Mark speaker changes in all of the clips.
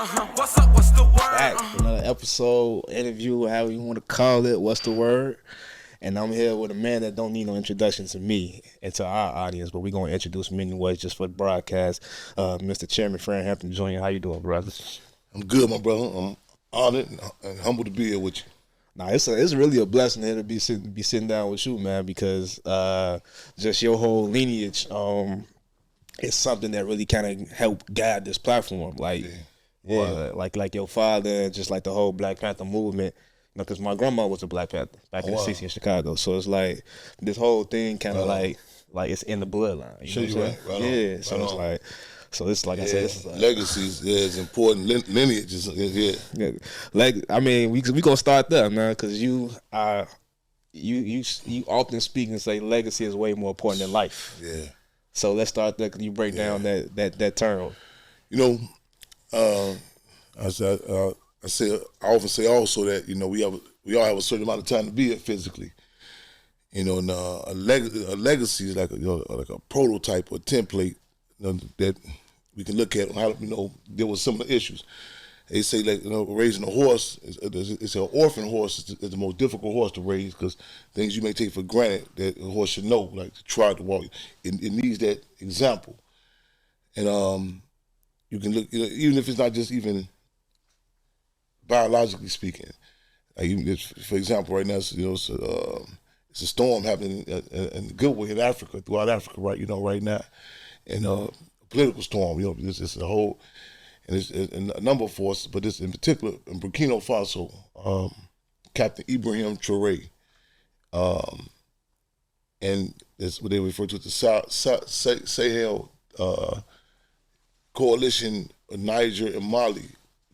Speaker 1: What's up? What's the word?
Speaker 2: Back another episode, interview, however you want to call it. What's the word? And I'm here with a man that don't need no introduction to me and to our audience, but we're going to introduce him anyway just for the broadcast. Mr. Chairman Fran Hampton Jr., how you doing, brother?
Speaker 3: I'm good, my brother. I'm honored and humbled to be here with you.
Speaker 2: Nah, it's really a blessing here to be sitting down with you, man, because just your whole lineage is something that really kind of helped guide this platform. Like, like your father, just like the whole Black Panther movement. You know, because my grandma was a Black Panther back in the 60s in Chicago. So it's like this whole thing kind of like it's in the bloodline. You know what I'm saying? So it's like. So it's like I said, this is like,
Speaker 3: legacies is important. Lineage is
Speaker 2: like I mean, we gonna start there, man, because you often speak and say legacy is way more important than life.
Speaker 3: Yeah.
Speaker 2: So let's start there. Can you break down that term?
Speaker 3: You know, I often say also that we all have a certain amount of time to be here physically. You know, and a legacy is like a prototype or template that we can look at how deal with some of the issues. They say like raising a horse it's an orphan horse is the most difficult horse to raise because things you may take for granted that a horse should know, like to try to walk. It needs that example, and you can look even if it's not just even biologically speaking. Like for example, right now it's a storm happening in Goodway in Africa, throughout Africa, right now. And a political storm, this is a whole, and it's a number of forces, but this in particular in Burkina Faso, Captain Ibrahim Traoré, and that's what they refer to as the Sahel coalition of Niger and Mali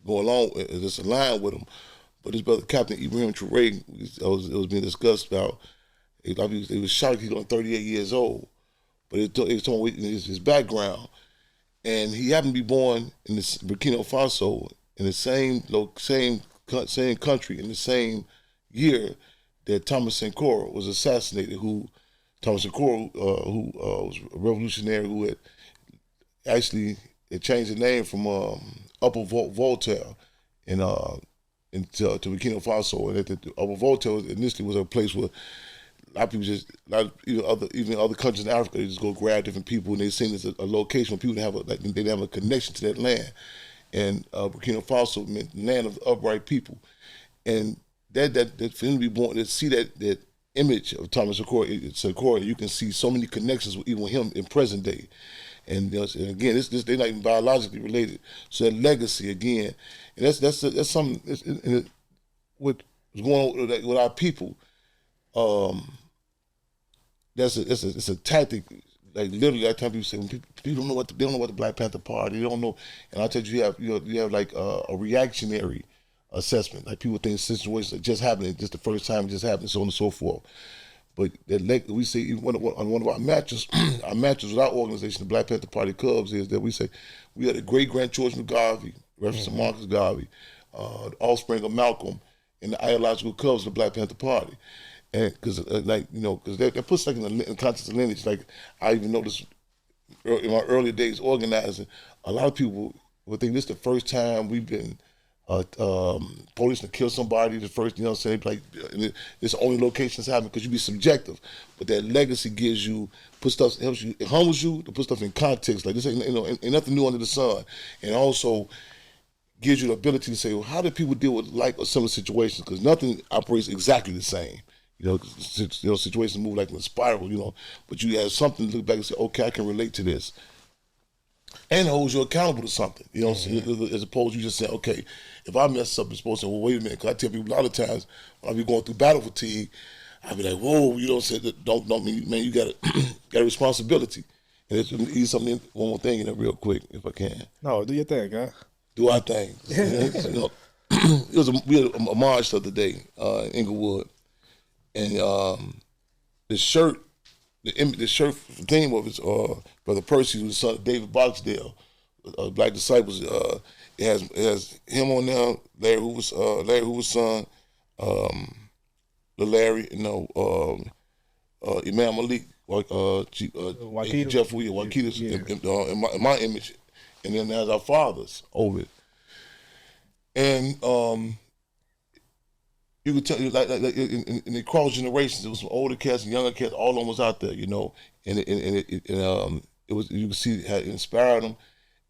Speaker 3: go along, it's aligned with them. But this brother Captain Ibrahim Traoré, it was being discussed about. He was shot. He's only 38 years old. But it's talking his background, and he happened to be born in this Burkina Faso in the same country in the same year that Thomas Sankara was assassinated. Thomas Sankara, who was a revolutionary who had actually changed the name from Upper Voltaire to Burkina Faso, and that the Upper Voltaire initially was a place where a lot of people even other countries in Africa, they just go grab different people, and they seen as a location where people they have a connection to that land. And Burkina Faso meant land of the upright people, and that for him to be born, to see that image of Thomas Sankara, you can see so many connections even with him in present day. And again, they're not even biologically related. So that legacy again, and that's something. What's going on with our people. It's a tactic. Like literally, that time people say when people don't know what the Black Panther Party, they don't know. And I tell you, you have like a reactionary assessment. Like people think situations that just happening, just the first time it just happened, so on and so forth. But we say even on one of our matches, with our organization, the Black Panther Party Cubs, is that we say we are the great grandchildren of Garvey, reference to Marcus Garvey, the offspring of Malcolm, and the ideological Cubs of the Black Panther Party. And because that puts like in the context of lineage. Like I even noticed in my early days organizing, a lot of people would think this is the first time we've been police to kill somebody. The first, saying like this only locations happen because you be subjective, but that legacy gives you helps you, it humbles you to put stuff in context. Like this ain't nothing new under the sun, and also gives you the ability to say, well, how do people deal with like or similar situations? Because nothing operates exactly the same. Situations move like in a spiral, but you have something to look back and say, okay, I can relate to this. And it holds you accountable to something, as opposed to you just saying, okay, if I mess up, it's supposed to say, well, wait a minute, because I tell people a lot of times when I be going through battle fatigue, I be like, whoa, say that, don't mean, man, you got a responsibility. And it's something, one more thing in there real quick, if I can.
Speaker 2: No, do your thing, huh?
Speaker 3: Do our thing. We had a march the other day in Inglewood. And the shirt theme of his Brother Percy, who's the son of David Boxdale, Black Disciples. It has him on there, Larry Hoover's son, Larry, Imam Malik, Jeff Williams, Wakita, in my image, and then there's our fathers over it. And you could tell, like in the cross generations, it was some older cats and younger cats, all of them was out there, you know, and it was, you could see how it inspired them.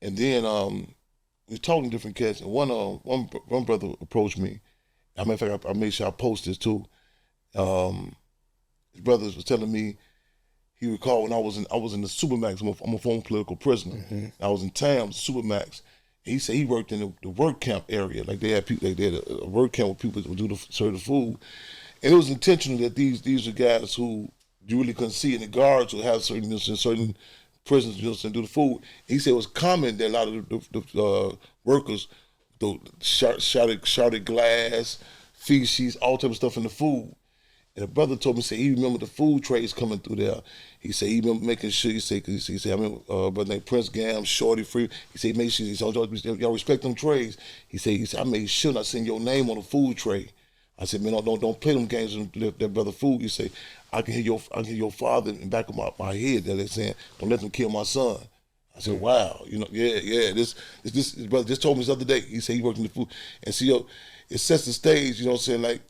Speaker 3: And then we was talking to different cats, and one brother approached me. As a matter of fact, I made sure I post this too. His brothers was telling me he recalled when I was in the Supermax. I'm a former political prisoner.
Speaker 2: Mm-hmm.
Speaker 3: I was in Tams, Supermax. He said he worked in the work camp area. Like they had people, like they had a work camp where people would serve the food, and it was intentional that these are guys who you really couldn't see, and the guards would have certain prisons and do the food. He said it was common that a lot of the workers shouted glass, feces, all type of stuff in the food. And the brother told me, say he remember the food trays coming through there. He said he remember making sure. He said I remember brother named Prince Gam, Shorty Free. He said make sure y'all respect them trays. He said I made sure not send your name on the food tray. I said, man, don't play them games with that brother food. He said I can hear your father in the back of my head that they're saying, don't let them kill my son. I said, wow, you know, yeah. This brother just told me this other day. He said he worked in the food, and see, it sets the stage. You know what I'm saying, like.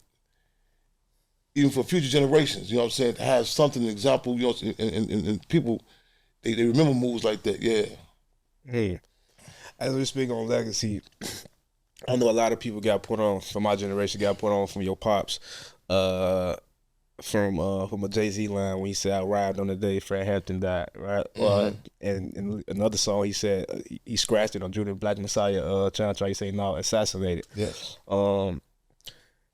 Speaker 3: Even for future generations, you know what I'm saying, to have something, an example, you know, and people, they remember moves like that, yeah.
Speaker 2: Hey, as we speak on legacy, I know a lot of people got put on, from my generation, got put on from your pops, from a Jay-Z line when he said, I arrived on the day Fred Hampton died, right?
Speaker 3: Mm-hmm.
Speaker 2: And in another song, he said, he scratched it on Judah Black Messiah, trying to say, no, assassinated.
Speaker 3: Yes.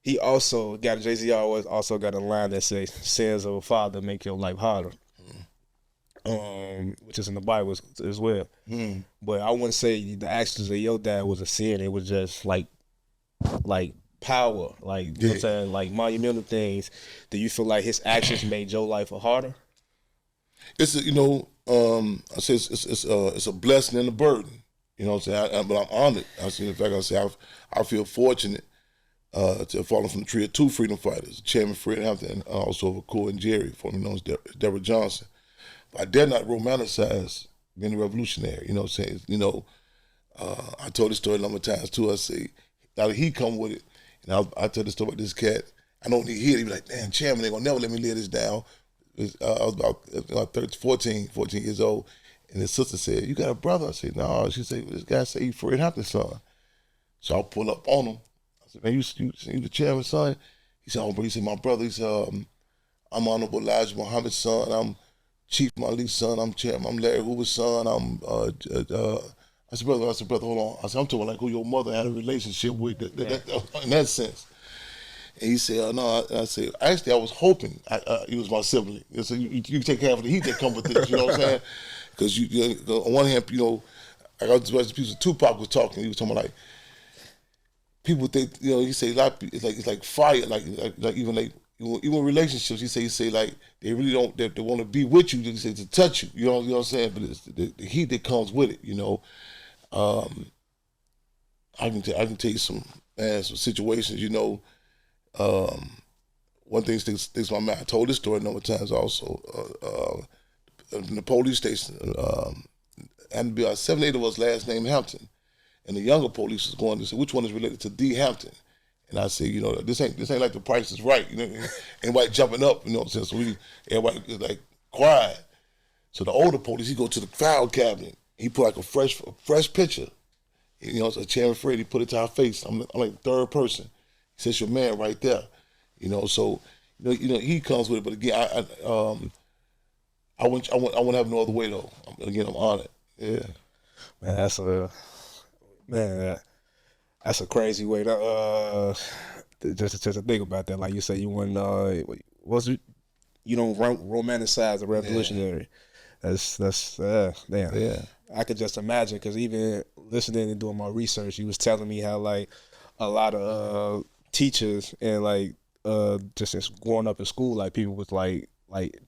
Speaker 2: He also got, Jay-Z also got a line that says, sins of a father make your life harder. Which is in the Bible as well. But I wouldn't say the actions of your dad was a sin. It was just like power, like, you know what I'm saying, like monumental things. Do you feel like his actions made your life harder?
Speaker 3: It's you know, I say it's a blessing and a burden. You know what I'm saying? But I'm honored. I say, in fact, I feel fortunate. To have fallen from the tree of two freedom fighters, Chairman Fred Hampton, and also of Cool and Jerry, formerly known as Deborah Johnson. But I dare not romanticize being a revolutionary. You know what I'm saying? You know, I told this story a number of times too. I say, now that he come with it, and I tell the story about this cat. I know when he hear it, he be like, damn, Chairman, they gonna never let me lay this down. I was about 14 years old, and his sister said, you got a brother? I said, no. She said, this guy say he's Fred Hampton's son. So I pull up on him. Man, you the chairman's son? He said, oh, bro, he said, my brother, he said, I'm Honorable Elijah Muhammad's son, I'm Chief Malik's son, I'm Larry Hoover's son, I said, brother, hold on. I said, I'm talking like who your mother had a relationship with, in that sense. And he said, no, I said, actually, I was hoping he was my sibling. So you take half of the heat that come with this, you know what I'm saying? Because on one hand, you know, I got this piece of TUPAC was talking, he was talking like, people think, you know, he say a lot. It's like fire, like even relationships. He say like they really don't. They want to be with you. They say to touch you. You know what I'm saying? But it's the heat that comes with it. You know, I can tell you some situations. You know, one thing sticks in my mind. I told this story a number of times also. In the police station, and be about 7, 8 of us last name Hampton. And the younger police was going to say, which one is related to D. Hampton? And I said, you know, this ain't like The Price is Right. You know, everybody jumping up, you know what I'm saying? So everybody is like quiet. So the older police, he go to the file cabinet. He put like a fresh picture. You know, so Chairman Fred, he put it to our face. I'm like third person. He says, your man right there. You know, so you know, he comes with it. But again, I wouldn't have no other way though. Again, I'm honored. Yeah.
Speaker 2: Man, that's a crazy way to just to think about that. Like you said, you wouldn't you don't romanticize a revolutionary. Yeah. That's damn. Yeah. I could just imagine, because even listening and doing my research, he was telling me how like a lot of teachers and like just growing up in school, like people was like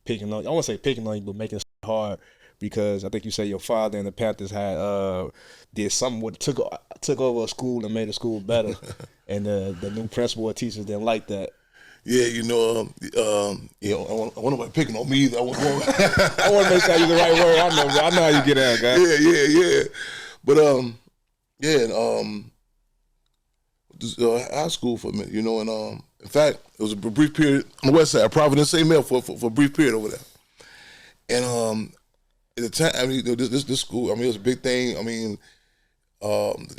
Speaker 2: picking on. I won't say picking on you, but making it hard. Because I think you said your father and the Panthers had did something with took over a school and made the school better, and the new principal or teachers didn't like that.
Speaker 3: Yeah, you know, I want nobody picking on me either. I want
Speaker 2: to make sure I use the right word. I know how you get out, guys.
Speaker 3: Yeah. But high school for a minute, you know, and in fact, it was a brief period on the west side, Providence, St. Mel for a brief period over there. And at the time, I mean, this school, I mean, it was a big thing. I mean,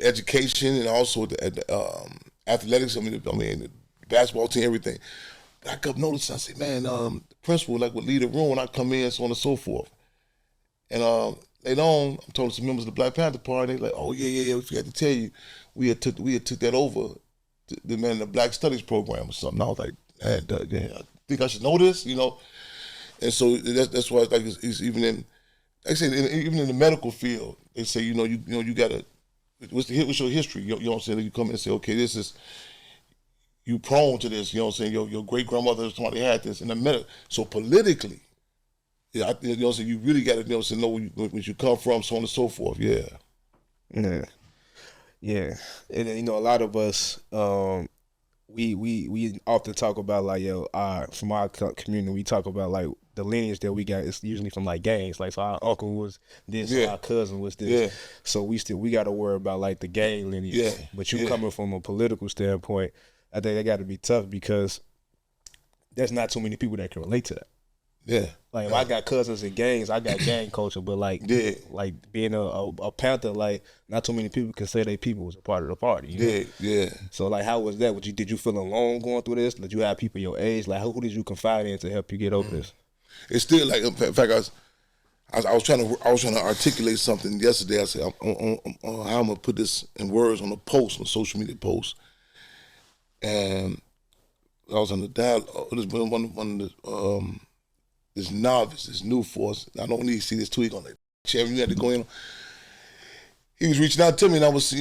Speaker 3: education and also the athletics. I mean, the basketball team, everything. But I kept noticing. I said, man, the principal would lead the room when I come in, so on and so forth. And later on, I'm talking to some members of the Black Panther Party. They're like, oh yeah, we forgot to tell you, we had took that over, the man in the Black Studies program or something. I was like, I think I should know this, you know. And so that's why it's even in, like I said, even in the medical field, they say, you gotta, what's your history? You know what I'm saying? You come in and say, okay, this is, you prone to this, you know what I'm saying? Your great grandmother somebody had this in the medical. So politically, yeah, you know what I'm saying, you really gotta know where you come from, so on and so forth. Yeah.
Speaker 2: Yeah. And then, a lot of us, we often talk about from our community, we talk about like the lineage that we got. It's usually from like gangs. Like, so our uncle was this, our cousin was this. Yeah. So we got to worry about like the gang lineage. Yeah. But you coming from a political standpoint, I think that got to be tough because there's not too many people that can relate to that.
Speaker 3: Yeah.
Speaker 2: Like if I got cousins in gangs, I got gang culture, but like being a Panther, like not too many people can say they people was a part of the party. You know?
Speaker 3: Yeah.
Speaker 2: So like, how was that? Did you feel alone going through this? Did you have people your age? Like who did you confide in to help you get over this?
Speaker 3: It's still like, in fact, I was trying to articulate something yesterday. I said, how I'm gonna put this in words on a social media post, and I was on the dialogue. One of the this novice, this new force. I don't need to see this tweet on it. Chairman, you had to go in. He was reaching out to me, and I was,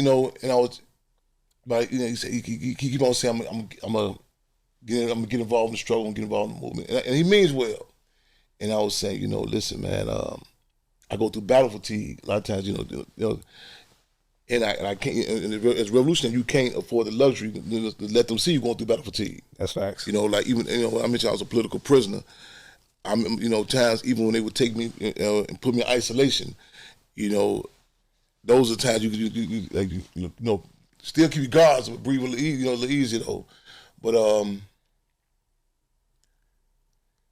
Speaker 3: but he said he keep on saying I'm gonna get involved in the struggle and get involved in the movement, and he means well. And I was saying, listen, man, I go through battle fatigue a lot of times, and I can't. And as a revolutionary, you can't afford the luxury to let them see you going through battle fatigue.
Speaker 2: That's facts.
Speaker 3: Like even I mentioned I was a political prisoner. Times even when they would take me and put me in isolation, those are times you still keep your guards, but breathe a little easy though. But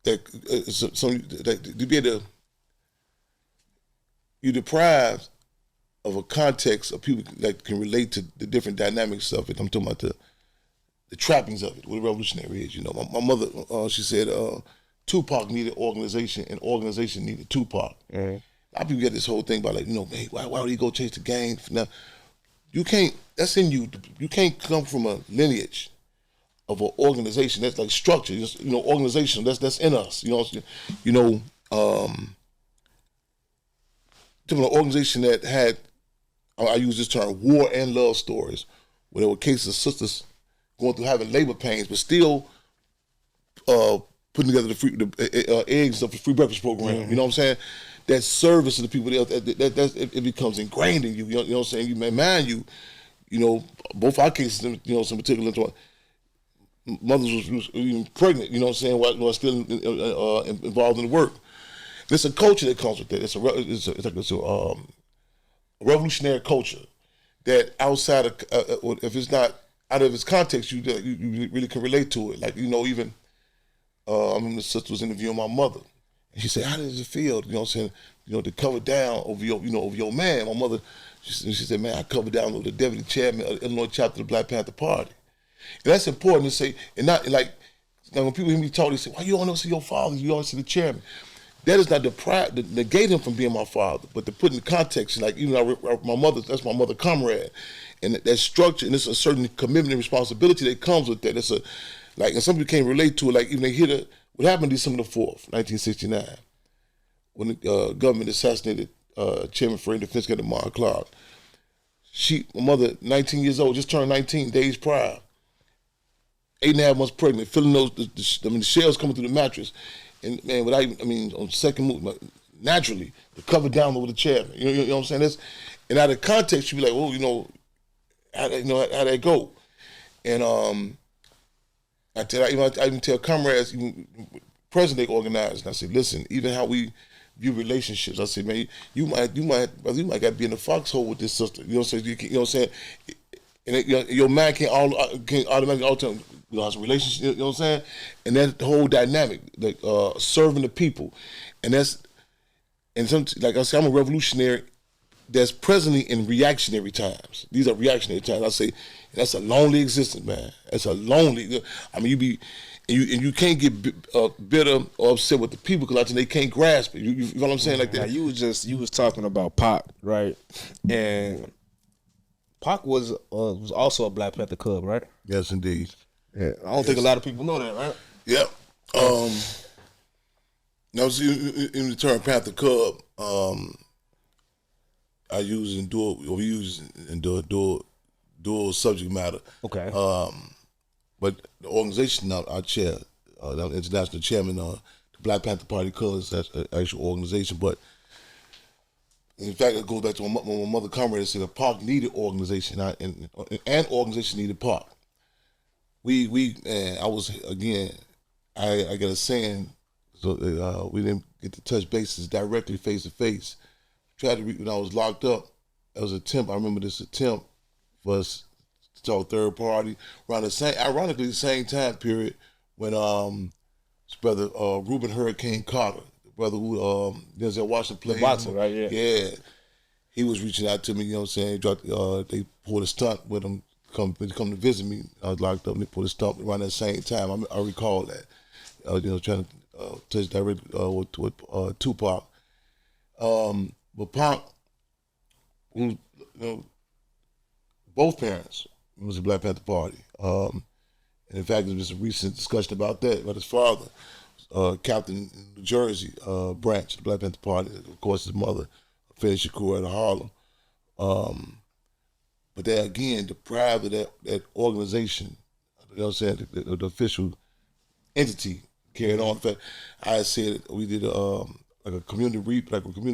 Speaker 3: to be able to, you're deprived of a context of people that can relate to the different dynamics of it. I'm talking about the trappings of it, what a revolutionary is. My mother, she said, Tupac needed organization, and organization needed Tupac. Mm-hmm. A lot of people get this whole thing about hey, why would he go chase the gang? Now, you can't. That's in you. You can't come from a lineage of an organization that's like structure. Organization that's in us. To an organization that had, I use this term, war and love stories, where there were cases of sisters going through having labor pains, but still putting together the eggs of the free breakfast program. Mm-hmm. You know what I'm saying? That service to the people, it becomes ingrained in you. You know what I'm saying? You may mind you, both our cases, some particular, mothers was even pregnant. You know what I'm saying? While still involved in the work. There's a culture that comes with that. It's a revolutionary culture that outside of, if it's not out of its context, you really can relate to it. Like even. I remember the sister was interviewing my mother, and she said, "How does it feel? You know what I'm saying? To cover down over your man." My mother, she said, "Man, I covered down over the deputy chairman of the Illinois chapter of the Black Panther Party," and that's important to say. And not like when people hear me talk, they say, "Why you don't see your father? You always see the chairman." That is not to negate him from being my father, but to put in context, like my mother, that's my mother comrade, and that structure, and it's a certain commitment and responsibility that comes with that. It's a and some people can't relate to it. Like even they hear what happened December 4th, 1969, when the government assassinated Chairman for Defense Secretary Mark Clark. My mother, 19 years old, just turned 19 days prior, 8.5 months pregnant, feeling the shells coming through the mattress, and man, on second move, naturally, the cover down over the chairman. You know what I'm saying? And out of context, you be like, well, how that go? And I even tell comrades, even president organized, and I say, listen, even how we view relationships, I say, man, you might got to be in the foxhole with this sister. You know what I'm saying? and your man can't automatically alter, has a relationship. You know what I'm saying? And that's the whole dynamic, like serving the people, and that's like I said, I'm a revolutionary that's presently in reactionary times. These are reactionary times. I say that's a lonely existence, man. That's a lonely. I mean, you can't get bitter or upset with the people because I think they can't grasp it. You know what I'm saying? Like that.
Speaker 2: Now you was talking about Pac, right? And Pac was also a Black Panther Cub, right?
Speaker 3: Yes, indeed.
Speaker 2: Yeah, I don't think a lot of people know that, right?
Speaker 3: Yep. Now, see, in the term Panther Cub, I use in dual subject matter.
Speaker 2: Okay.
Speaker 3: But the organization I chair, the international chairman, the Black Panther Party Colors, that's an actual organization. But in fact, it goes back to when my mother comrade said the park needed organization, and organization needed park. I got a saying, so we didn't get to touch bases directly face to face. Tried to when I was locked up, it was an attempt. I remember this attempt for us to talk third party around ironically the same time period when his brother Reuben Hurricane Carter, the brother who Denzel Washington played.
Speaker 2: Watson, right? Yeah.
Speaker 3: Yeah. He was reaching out to me, you know what I'm saying? They pulled a stunt with him, come to visit me. I was locked up, and they pulled a stunt around that same time. I recall that. Trying to touch directly with Tupac. But Pac, both parents was a Black Panther Party. And in fact, there was a recent discussion about that, about his father, Captain in New Jersey branch of the Black Panther Party. Of course, his mother, Faye Shakur out of Harlem. But they again deprived of that organization, you know what I'm saying, the official entity carried on. In fact, I said we did like a community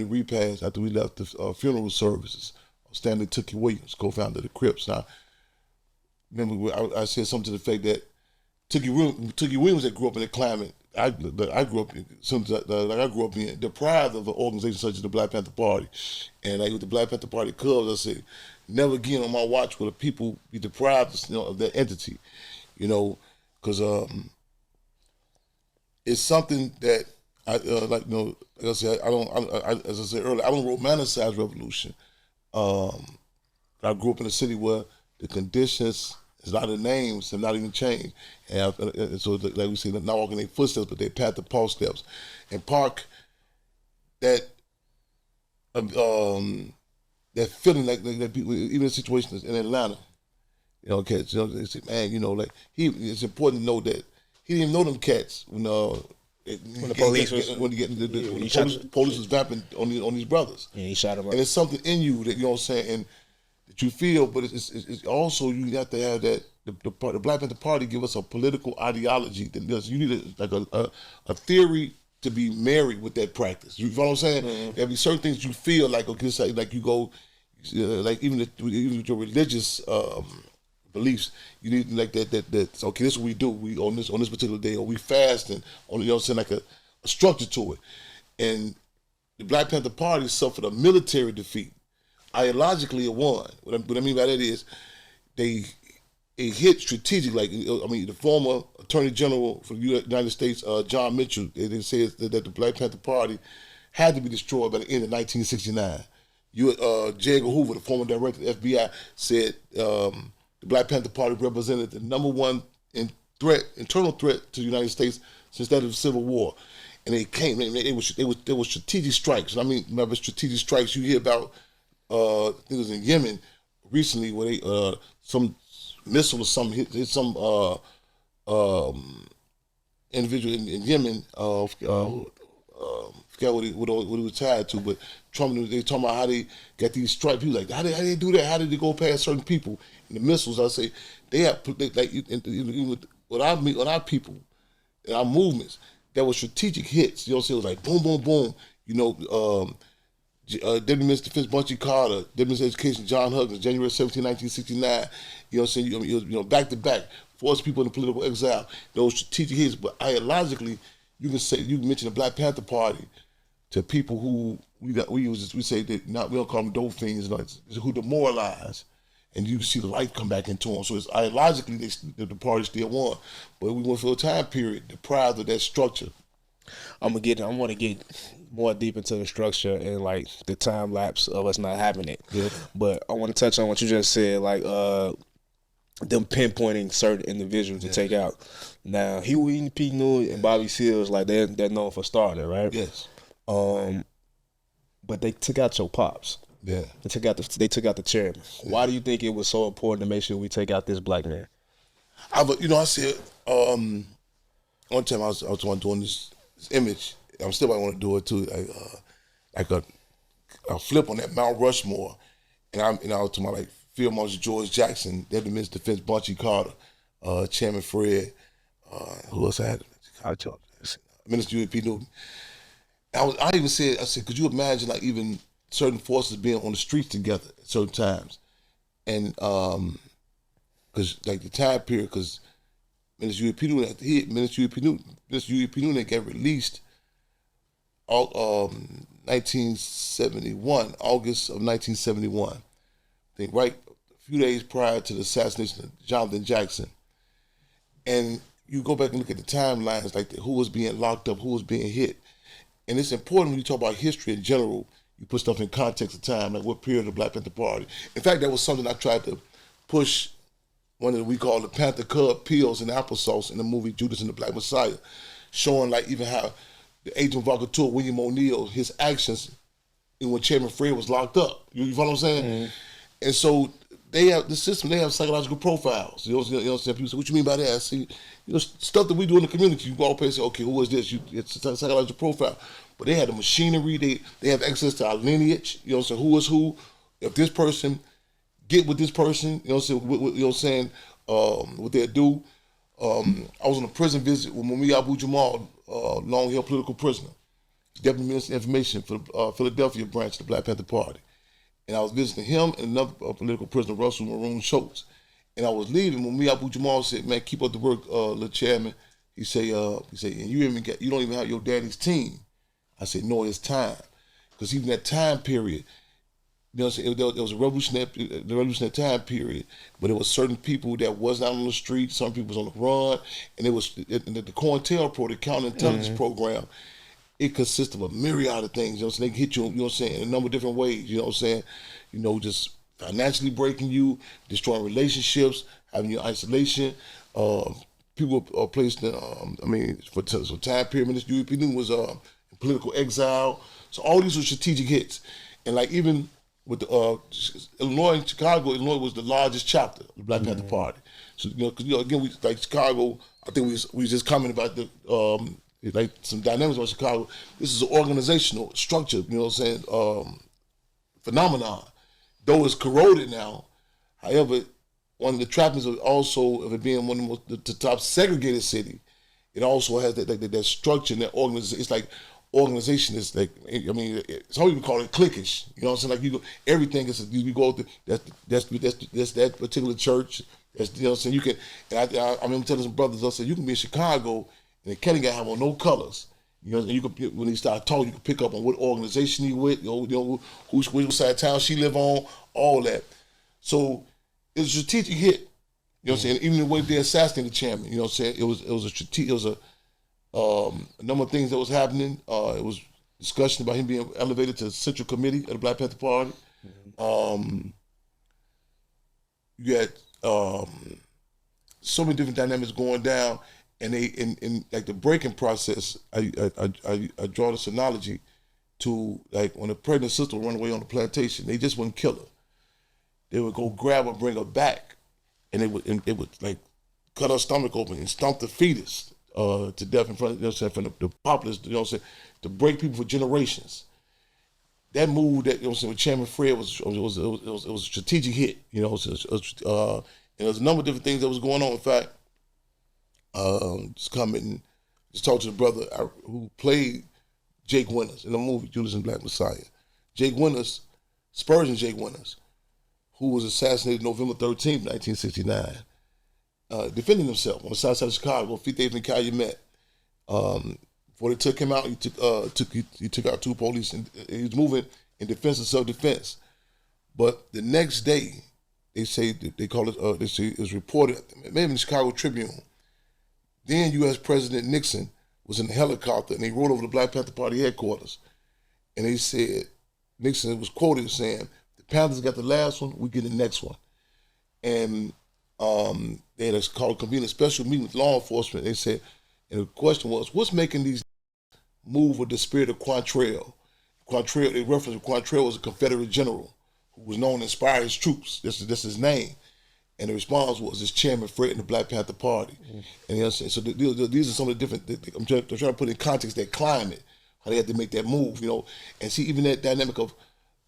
Speaker 3: repast after we left the funeral services. Stanley Tookie Williams, co-founder of the Crips. Now, remember I said something to the effect that Tookie Williams that grew up in the climate I grew up in, deprived of an organization such as the Black Panther Party, and like with the Black Panther Party clubs, I said, never again on my watch will the people be deprived, of that entity, because it's something that like I said, as I said earlier, I don't romanticize revolution. I grew up in a city where the conditions, a lot of names have not even changed, and so like we say, not walking their footsteps, but they pat the Paul steps, and Park that that feeling like people, even in situations in Atlanta, cats, they say, man, like it's important to know that he didn't even know them cats when the police was vamping on these brothers.
Speaker 2: Yeah, he shot him up.
Speaker 3: And it's something in you that what I'm saying, and that you feel, but it's also you have to have that the Black Panther Party give us a political ideology. That you need a theory to be married with that practice. You follow what I'm saying? Mm-hmm. There'll be certain things you feel like, okay, like you go, like even with your religious beliefs, you need like that. Okay, this is what we do. We on this particular day, or we fast, and like a structure to it. And the Black Panther Party suffered a military defeat. Ideologically, it won. What I mean by that is, it hit strategic. Like the former Attorney General for the United States, John Mitchell, they said that the Black Panther Party had to be destroyed by the end of 1969. J. Edgar Hoover, the former director of the FBI, said the Black Panther Party represented the #1 internal threat to the United States since that of the Civil War. And they came. They were strategic strikes. Remember strategic strikes you hear about. I think it was in Yemen recently where they some missile or something hit some individual in Yemen. Forgot what he was tied to, but Trump, they talking about how they got these strikes. People like, how they do that? How did they go past certain people? And the missiles, I say, with our people and our movements, there were strategic hits. It was like boom, boom, boom. Deputy Minister Defense Bunchy Carter, Deputy Minister of Education John Huggins, January 17, 1969. Back to back, forced people into political exile. Those strategic hits, but ideologically, you can mention the Black Panther Party to people who we say that we don't call them dope fiends, who demoralize, and you see the life come back into them. So it's ideologically the party still won, but we went for a time period deprived of that structure.
Speaker 2: I want to get more deep into the structure and like the time lapse of us not having it.
Speaker 3: Yeah.
Speaker 2: But I want to touch on what you just said, like them pinpointing certain individuals to take out. Now, Huey P. New and Bobby Seals, like they're known for starting, right?
Speaker 3: Yes.
Speaker 2: But they took out your pops.
Speaker 3: Yeah.
Speaker 2: They took out the chairman. Yeah. Why do you think it was so important to make sure we take out this black man?
Speaker 3: I said one time I was doing this image. I'm still want to do it too, like a flip on that Mount Rushmore, and I was to my like Field Marshal George Jackson, Deputy Minister of Defense Bunchy Carter, Chairman Fred, who else I had? Minister U.P. Newton. I even said, could you imagine like even certain forces being on the streets together at certain times, and because like the time period, because Minister U.P. Newton got released 1971, August of 1971. I think right a few days prior to the assassination of Jonathan Jackson. And you go back and look at the timelines, like who was being locked up, who was being hit. And it's important when you talk about history in general, you put stuff in context of time, like what period of the Black Panther Party. In fact, that was something I tried to push one of the, we call the Panther Cub peels and applesauce in the movie Judas and the Black Messiah, showing like even how the agent provocateur, William O'Neill, his actions when Chairman Fred was locked up. You follow what I'm saying? Mm-hmm. And so they have the system, they have psychological profiles. You know what I'm saying? People say, what you mean by that? I see, stuff that we do in the community, you go up and say, okay, who is this? It's a psychological profile. But they have the machinery, they have access to our lineage, you know what I'm saying? Who is who? If this person get with this person, you know what I'm saying? What they do. I was on a prison visit with Mumia Abu Jamal, Long Hill political prisoner, Deputy Minister of Information for the Philadelphia branch of the Black Panther Party. And I was visiting him and another political prisoner, Russell Maroon Schultz. And I was leaving when Mumia Abu Jamal said, man, keep up the work, little chairman. He said, and you don't even have your daddy's team. I said, no, it's time. Because even that time period, you know what I'm saying, there was a revolutionary time period, but there was certain people that was out on the street, some people was on the run, and it was the COINTEL the counterintelligence program. It consists of a myriad of things, you know what I'm saying? They can hit you, you know what I'm saying, in a number of different ways, you know what I'm saying? You know, just financially breaking you, destroying relationships, having you in isolation. People are placed in, for time period, Minister UP was in political exile. So all these were strategic hits. And like even with the Illinois and Chicago, Illinois was the largest chapter of the Black Panther Party. So, because again, we like Chicago, I think we just commented about the, like some dynamics about Chicago. This is an organizational structure, you know what I'm saying, phenomenon. Though it's corroded now, however, one of the trappings of also of it being one of the top segregated city, it also has that structure and that organization. It's like organization is like, I mean, some people call it cliquish. You know what I'm saying? Like you go, everything is you go to that's that particular church. That's, you know what I'm saying? You can, and I remember telling some brothers, I said you can be in Chicago and the Kenny guy have on no colors. You know, and you can, when he start talking, you can pick up on what organization he with, you know which side of town she live on, all that. So it's a strategic hit. You know what I'm saying? Even the way they assassinated the chairman, you know what I'm saying? It was a strategic. It was a number of things that was happening. It was discussion about him being elevated to the Central Committee of the Black Panther Party. You had so many different dynamics going down. And they in like the breaking process, I draw this analogy to like when a pregnant sister would run away on the plantation, they just wouldn't kill her. They would go grab her, bring her back, and they would like cut her stomach open and stomp the fetus to death in front, you know what I'm saying, from the populace, you know what I'm saying, to break people for generations. That move that, you know what I'm saying, with Chairman Fred was a strategic hit, you know, and there's a number of different things that was going on. In fact, just talk to the brother who played Jake Winters in the movie Judas and the Black Messiah. Jake Winters, Spurgeon Jake Winters, who was assassinated November 13th, 1969, defending himself on the south side of Chicago, 58th and Calumet. Before they took him out, he took out two police, and he was moving in defense and self-defense. But the next day, they say they call it. They say it's reported maybe in the Chicago Tribune. Then U.S. President Nixon was in a helicopter and they rode over the Black Panther Party headquarters, and they said Nixon was quoted saying, "The Panthers got the last one, we get the next one." And they had convened a special meeting with law enforcement. They said, and the question was, what's making these move with the spirit of Quantrell? Quantrell, they referenced Quantrell was a Confederate general who was known to inspire his troops. This is his name. And the response was his chairman, Fred, in the Black Panther Party. And you know, so these are some of the different, I'm trying to put in context that climate, how they had to make that move, you know. And see, even that dynamic of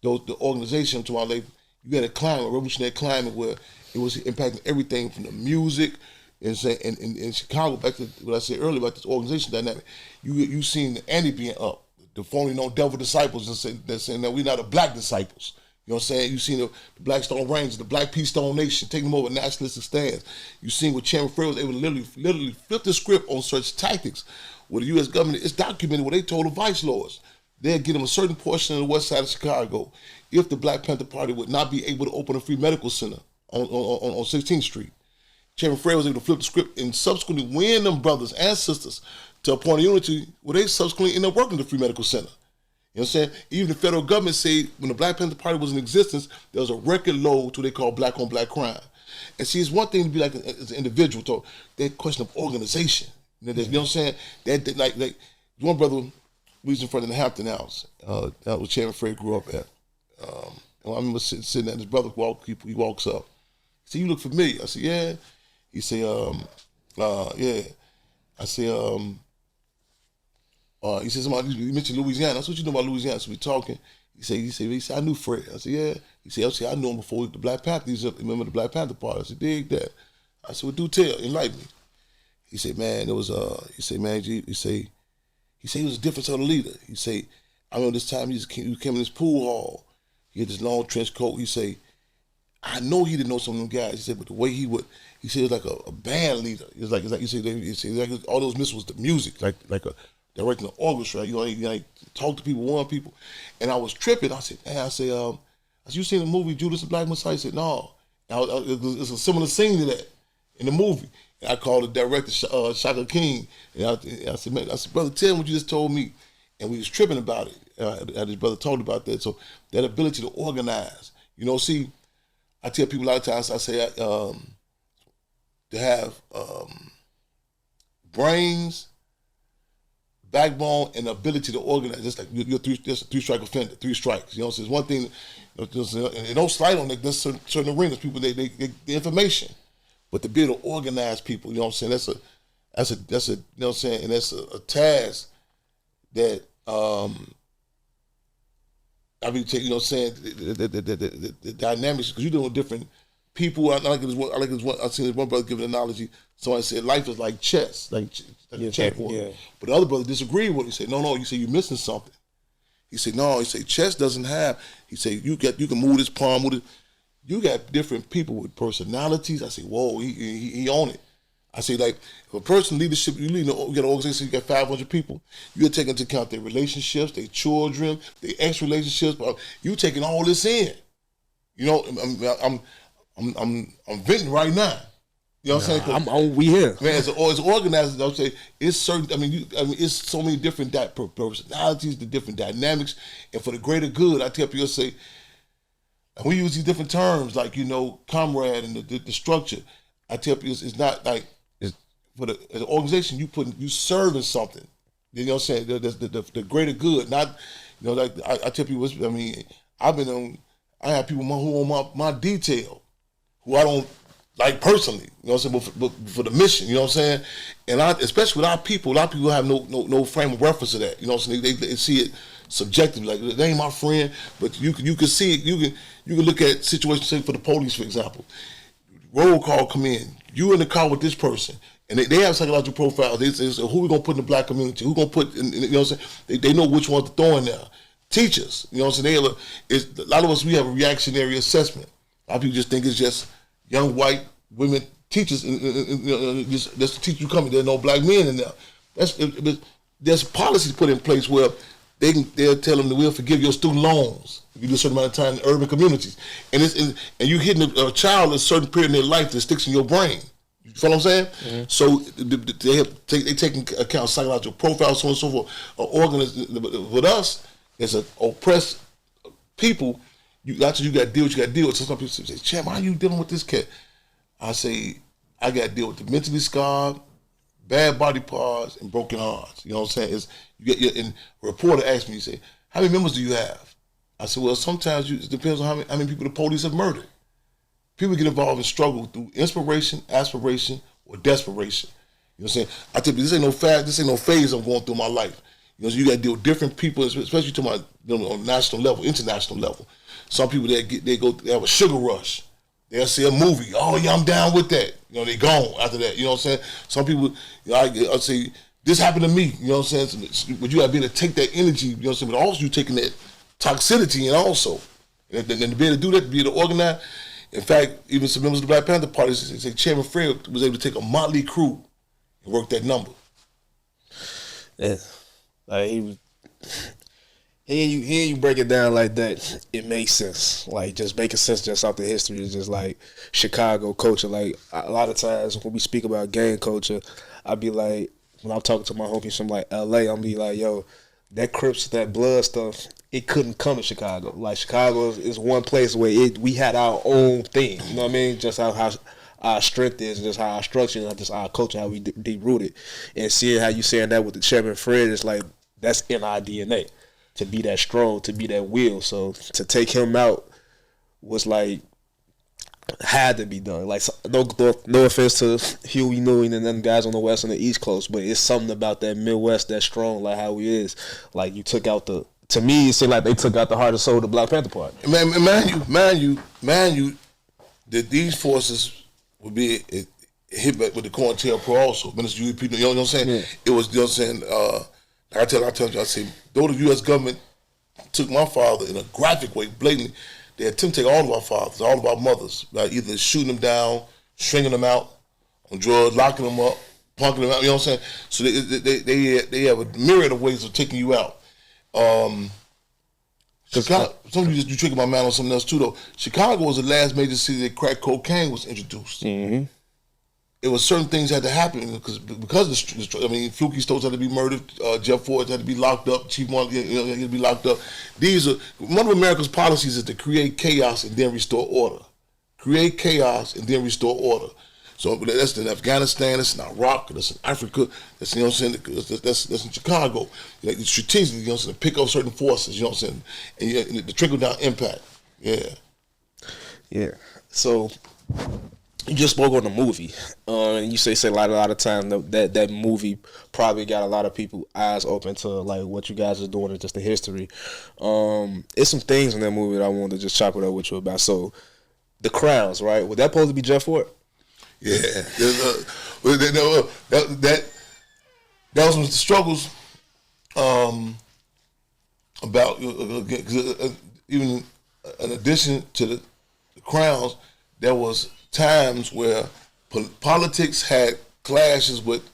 Speaker 3: the organization, to my life, you had a climate, a revolutionary climate where it was impacting everything from the music, and in Chicago, back to what I said earlier about this organization dynamic, you seen the anti being up, the phony known devil disciples that saying that we're not a black disciples. You know what I'm saying? You seen the Black Stone Rangers, the Black Peace Stone Nation, taking them over nationalistic stands. You seen what Chairman Fred was able to literally flip the script on such tactics where the U.S. government is documented what they told the vice lords. They'd give them a certain portion of the west side of Chicago if the Black Panther Party would not be able to open a free medical center on 16th Street. Chairman Fred was able to flip the script and subsequently win them brothers and sisters to a point of unity where they subsequently end up working at the free medical center. You know what I'm saying? Even the federal government said when the Black Panther Party was in existence, there was a record low to what they call black on black crime. And see, it's one thing to be like as an individual, talk that question of organization. You know what I'm saying? That like one brother, we was in front of the Hampton house. That was Chairman Fred grew up at. And I remember sitting there, his brother he walks up. He said, "You look familiar." I said, "Yeah." He said, "Yeah." I said, he said, "Somebody, you mentioned Louisiana." I said, "What you know about Louisiana?" So we talking. He said, "I knew Fred." I said, "Yeah." He said, "I knew him before the Black Panther. Remember the Black Panther Party?" I said, "Dig that." I said, "Well, do tell, enlighten me." He said, "Man, there was he said, man, G," he said he was a different sort of leader. He said, "I remember this time he came in this pool hall. He had this long trench coat." He said, "I know he didn't know some of them guys." He said, "But the way he would," he said, "it was like a band leader. It was like he said like all those missiles, the music, like a directing an orchestra. You know, he like talk to people, warn people." And I was tripping. I said, "Man," I said, "You seen the movie Judas and Black Messiah?" He said, "No." It was a similar scene to that in the movie. And I called the director, Shaka King, and I said, "Man," I said, "Brother, tell him what you just told me." And we was tripping about it. His brother told about that. So that ability to organize, you know, see, I tell people a lot of times, I say, to have brains, backbone, and ability to organize. Just like you're just a three-strike offender, 3 strikes. You know, so it's one thing, and don't slight on it. There's certain arenas, people, they the information. But to be able to organize people, you know what I'm saying, that's a you know what I'm saying, and that's a task that I mean, you know what I'm saying, the dynamics, because you're dealing with different people. I like this. I seen this one brother give an analogy. Somebody said life is like chess, like a chessboard. Yeah. But the other brother disagreed with it. He said, no, you say you're missing something. He said, no, he said chess doesn't have. He said you can move this pawn, move it. You got different people with personalities. I say, whoa, he own it. I say, like, if a person leadership, you got an organization, you got 500 people, you're taking into account their relationships, their children, their ex-relationships. You taking all this in. You know, I'm venting right now. You know what I'm saying?
Speaker 2: We here.
Speaker 3: Man, as organizers, I'll say it's certain. I mean, it's so many different personalities, the different dynamics, and for the greater good, I tell people, I say, and we use these different terms like, you know, comrade and the structure. I tell people it's not like it's for as an organization you serving something. You know what I'm saying? The greater good, not, you know, like I tell people. I mean, I have people who on my detail who I don't like personally. You know what I'm saying? But for the mission, you know what I'm saying? And especially with our people, a lot of people have no frame of reference to that. You know what I'm saying? They see it subjectively, like they ain't my friend, but you can see it. You can look at situations, say for the police, for example. Roll call come in, you in the car with this person, and they have psychological profiles. They say, who we gonna put in the black community? Who gonna put in, you know what I'm saying? They know which ones to throw in there. Teachers, you know what I'm saying? A lot of us, we have a reactionary assessment. A lot of people just think it's just young white women teachers, that's the teacher you coming. There's no black men in there. There's policies put in place where they'll tell them that we'll forgive your student loans if you do a certain amount of time in urban communities. And you hitting a child at a certain period in their life that sticks in your brain. You feel what I'm saying? Mm-hmm. So they take into account psychological profiles, so on and so forth. With us, as an oppressed people, you got to deal with what you got to deal with. So some people say, Champ, how are you dealing with this cat? I say, I got to deal with the mentally scarred, bad body parts, and broken hearts. You know what I'm saying? And a reporter asked me, he said, how many members do you have? I said, well, sometimes it depends on how many people the police have murdered. People get involved in struggle through inspiration, aspiration, or desperation. You know what I'm saying? I tell you, this ain't no phase I'm going through my life. You know, so you got to deal with different people, especially to my on national level, international level. Some people they have a sugar rush. They'll see a movie. Oh yeah, I'm down with that. You know, they gone after that. You know what I'm saying? Some people, I'll say, this happened to me. You know what I'm saying? But you got to be able to take that energy. You know what I'm saying? But also you taking that toxicity and also, and to be able to do that, to be able to organize. In fact, even some members of the Black Panther Party say Chairman Fred was able to take a motley crew and work that number.
Speaker 2: Yeah, like hearing you break it down like that, it makes sense. Like just making sense just off the history is just like Chicago culture. Like a lot of times when we speak about gang culture, I be like, when I'm talking to my homies from like LA, I'm be like, yo, that Crips, that blood stuff, it couldn't come in Chicago. Like Chicago is one place where we had our own thing. You know what I mean? Just how our strength is, just how our structure, and just our culture, how we deep rooted. And seeing how you saying that with the Chairman Fred, it's like that's in our DNA. To be that strong, to be that will. So to take him out was like had to be done. Like no offense to Huey Newey and them guys on the West and the East Coast, but it's something about that Midwest that's strong, like how he is. Like you took out to me, it seemed like they took out the heart and soul of the Black Panther Party.
Speaker 3: Man, you, that these forces would be hit with the COINTEL also. Minister, you know what I'm saying? Yeah. It was, you know what I'm saying. I tell you, I say, though the U.S. government took my father in a graphic way, blatantly, they attempt to take all of our fathers, all of our mothers, by either shooting them down, stringing them out on drugs, locking them up, punking them out. You know what I'm saying? So they have a myriad of ways of taking you out. Chicago, some of you trigger my mind on something else too, though. Chicago was the last major city that crack cocaine was introduced. Mm-hmm. It was certain things had to happen because I mean, Fluky Stokes had to be murdered, Jeff Ford had to be locked up, Chief Martin had to be locked up. These are one of America's policies is to create chaos and then restore order. Create chaos and then restore order. So that's in Afghanistan, that's in Iraq, that's in Africa, that's, you know what I'm saying, that's in Chicago. Like strategically, you know what I'm saying, pick up certain forces, you know what I'm saying, and the trickle down impact. Yeah.
Speaker 2: Yeah. So you just spoke on the movie, and you say a lot of times that movie probably got a lot of people eyes open to like what you guys are doing and just the history. It's some things in that movie that I wanted to just chop it up with you about. So, the crowns, right? Was that supposed to be Jeff Ford?
Speaker 3: Yeah, that was some struggles about even in addition to the crowns, there was times where politics had clashes with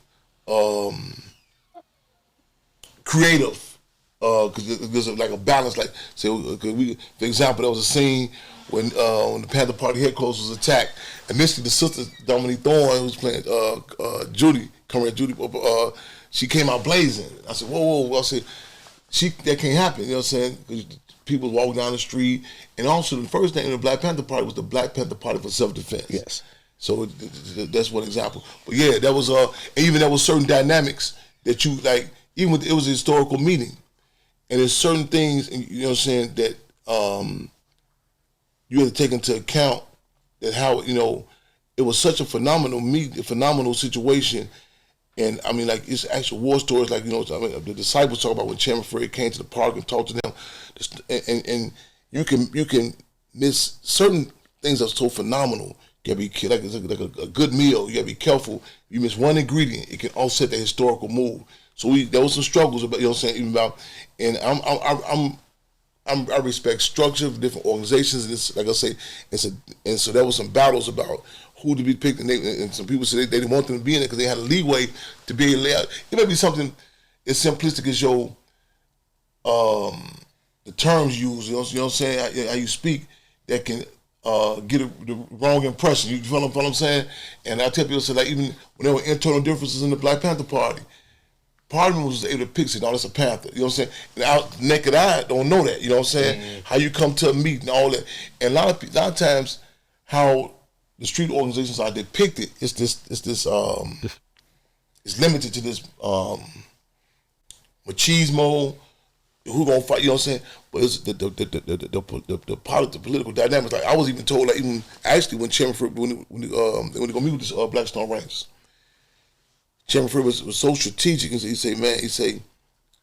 Speaker 3: creative, because there's like a balance. Like, say, for example, there was a scene when the Panther Party headquarters was attacked. Initially, the sister Dominique Thorne, who was playing Judy, Comrade Judy, she came out blazing. I said, whoa. I said, that can't happen. You know what I'm saying? Because people walk down the street, and also the first thing in the Black Panther Party was the Black Panther Party for Self-Defense. Yes. So that's one example. But yeah, that was even there was certain dynamics that you like. Even with it was a historical meeting, and there's certain things, you know what I'm saying, that you have to take into account that how, you know, it was such a phenomenal situation. And I mean, like, it's actual war stories, like, you know, I mean, the disciples talk about when Chairman Fred came to the park and talked to them, and you can miss certain things that are so phenomenal. You gotta be like a good meal. You gotta be careful. You miss one ingredient, it can offset the historical move. So there was some struggles about, you know what I'm saying, even about, and I respect structure of different organizations, and it's, like I say, and so there was some battles about who to be picked, and some people said they didn't want them to be in it because they had a leeway to be able to lay out. It may be something as simplistic as the terms used, you know what I'm saying, how you speak, that can get the wrong impression. You feel what I'm saying? And I tell people, say, like, even when there were internal differences in the Black Panther Party, part of me was able to pick, say, no, that's a Panther. You know what I'm saying? And out naked eye don't know that. You know what I'm saying? How you come to a meeting, all that. And a lot of times, how the street organizations are depicted, it's limited to this machismo. Who gonna fight? You know what I'm saying? But it's the political dynamics. Like I was even told, like even actually when Chairman Fripp, when they gonna meet with this Blackstone Rangers, Chairman Fripp was so strategic. He say, man, he say,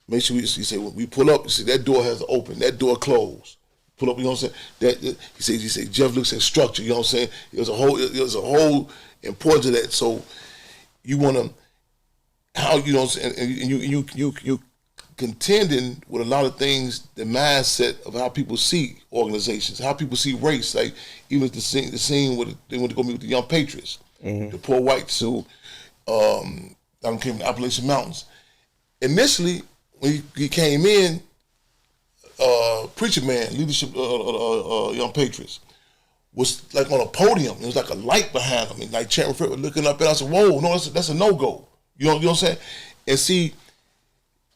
Speaker 3: make sure he say when we pull up, he say that door has to open, that door closed. Pull up, you know what I'm saying? That he say Jeff looks at structure. You know what I'm saying? There's a whole importance to that. So you wanna how you know what I'm saying? And you contending with a lot of things, the mindset of how people see organizations, how people see race. Like even the scene where they went to go meet with the Young Patriots, the poor whites who came from the Appalachian Mountains. Initially, when he came in, Preacher Man, leadership Young Patriots, was like on a podium. It was like a light behind him, and like Chairman Fripp was looking up, and I said, "Whoa, no, that's a no-go." You know what I'm saying? And see,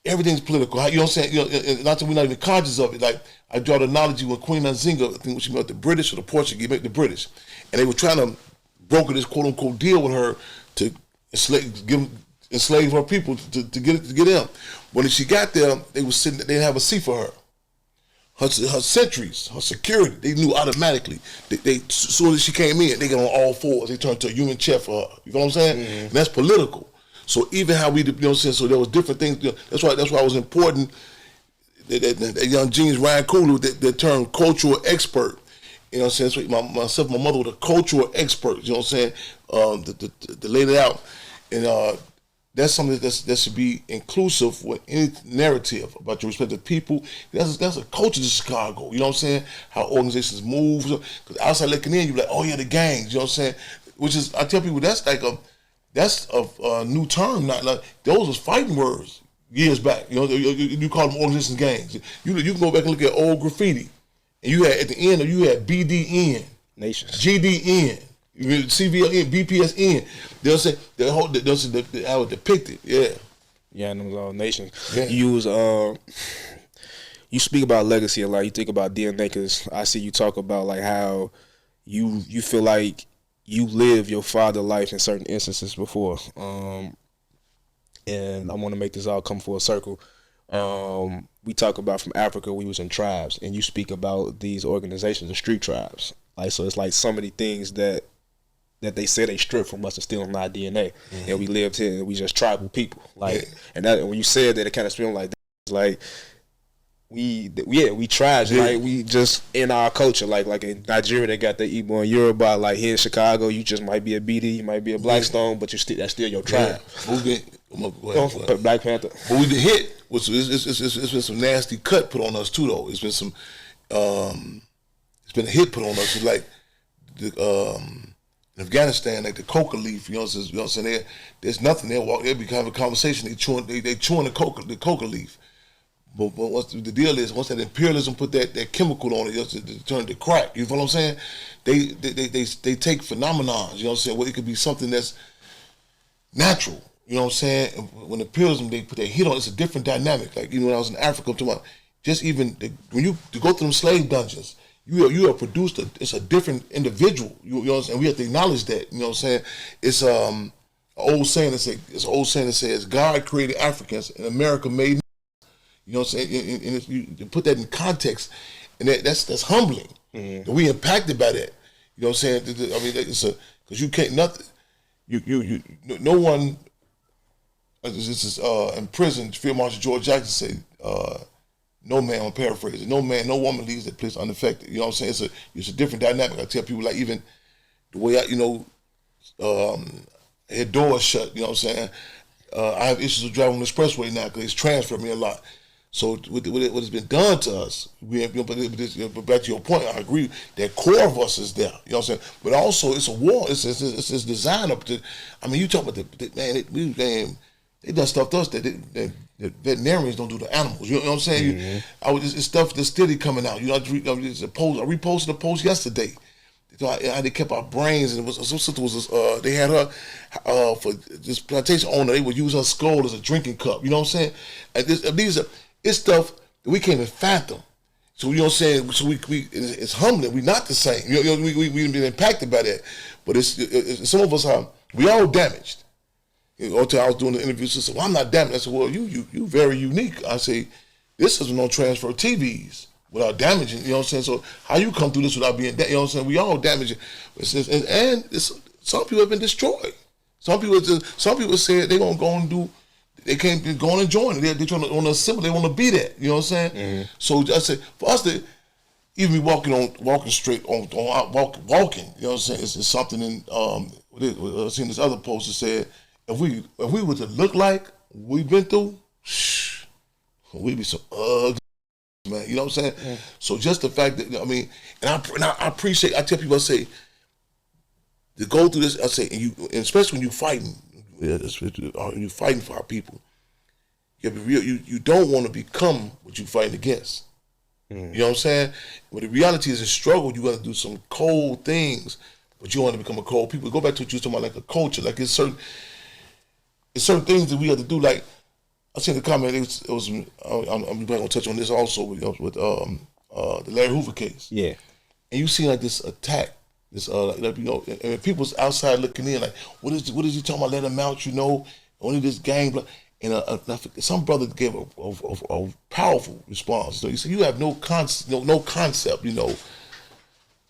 Speaker 3: everything's political. You know what I'm saying? You know, and not that we're not even conscious of it. Like I draw the analogy when Queen Nzinga, I think when she met the British or the Portuguese, met the British, and they were trying to broker this quote unquote deal with her to enslave her people to get in. When she got there, they were sitting. They didn't have a seat for her. Her sentries, her security, they knew automatically. They as soon as she came in, they got on all fours. They turned to a human chair for her. You know what I'm saying? And that's political. So even how we, you know what I'm saying, so there was different things. You know, that's why it was important that young genius Ryan Coogler, that term cultural expert. You know what I'm saying? So myself, my mother was a cultural expert. You know what I'm saying? To lay it out, and that's something that should be inclusive with any narrative about your respective people. That's a culture to Chicago. You know what I'm saying? How organizations move. Because outside looking in, you're like, oh yeah, the gangs. You know what I'm saying? Which is, I tell people, that's a new term. Not like those was fighting words years back. You know, you call them organizations gangs. You can go back and look at old graffiti, and you had at the end, you had BDN,
Speaker 2: Nations,
Speaker 3: GDN, CVLN, BPSN. They'll say how it depicted. Yeah,
Speaker 2: and them all nations.
Speaker 3: Yeah.
Speaker 2: You speak about legacy a lot. You think about DNA because I see you talk about like how you feel like you live your father life in certain instances before, and I want to make this all come full circle. We talk about from Africa, we was in tribes, and you speak about these organizations, the street tribes. Like so, it's like so many things that they say they stripped from us and still in our DNA, and we lived here, and we just tribal people. Like, and when you said that, it kind of feels like that. It's like we tribes, right? We just in our culture, like in Nigeria, they got the Igbo and Yoruba. Like here in Chicago, you just might be a BD, you might be a Blackstone, but that's still your tribe. Black Panther.
Speaker 3: But we hit. It's been some nasty cut put on us too, though. It's been some. It's been a hit put on us. It's like in Afghanistan, like the coca leaf. You know what I'm saying? There's nothing. They'll be having a conversation. They chewing the coca leaf. But what's the deal is, once that imperialism put that chemical on it, it turned to crack. You know what I'm saying? They take phenomenons. You know what I'm saying? Well, it could be something that's natural. You know what I'm saying? When imperialism, they put their hit on, it's a different dynamic. Like even when I was in Africa, I'm talking about just even when you go through them slave dungeons, you are produced. It's a different individual. You know what I'm saying? We have to acknowledge that. You know what I'm saying? It's an old saying that says God created Africans and America made. You know what I'm saying? And if you put that in context, and that's humbling. And we impacted by that. You know what I'm saying? I mean, it's because you can't nothing. No one. This is in prison. Field Marshal George Jackson said, "No man," I'm paraphrasing. No man, no woman leaves that place unaffected. You know what I'm saying? It's a different dynamic. I tell people, like even the way had doors shut. You know what I'm saying? I have issues with driving on the expressway now because it's transferred me a lot. So what has been done to us, but back to your point, I agree that core of us is there. You know what I'm saying? But also it's a war. It's designed up to. I mean, you talk about they done stuff to us that veterinarians don't do the animals. You know what I'm saying? It's stuff that's steady coming out. I reposted a post yesterday. How they kept our brains, and some sister was they had her for this plantation owner. They would use her skull as a drinking cup. You know what I'm saying? And it's stuff that we can't even fathom. So you know what I'm saying? So it's humbling. We're not the same. We've been impacted by that, but it's some of us we all damaged. Until I was doing the interview, she said, "Well, I'm not damaged." I said, "Well, you very unique." I say, "This is no transfer TVs without damaging." You know what I'm saying? So how you come through this without being, you know what I'm saying? We all damaging, some people have been destroyed. Some people said they're gonna go and do. They can't go on and join. They're trying to assimilate. They want to be that. You know what I'm saying? So I said, for us to even be walking straight on walking. You know what I'm saying? It's something in I seen this other post that said, if we were to look like we've been through, we'd be so ugly, man. You know what I'm saying? So just the fact that, I mean, and I appreciate. I tell people, I say, to go through this. I say, and especially when you're fighting. You're fighting for our people. You have to be real. You don't want to become what you're fighting against. You know what I'm saying? But the reality is, a struggle. You're going to do some cold things, but you want to become a cold people. Go back to what you were talking about, like a culture. Like it's certain things that we have to do. Like I seen the comment. I'm going to touch on this also with the Larry Hoover case.
Speaker 2: Yeah.
Speaker 3: And you see like this attack. This and people's outside looking in like, what is he talking about? Let him out, only this gang. And some brother gave a powerful response. So he said, you have no concept,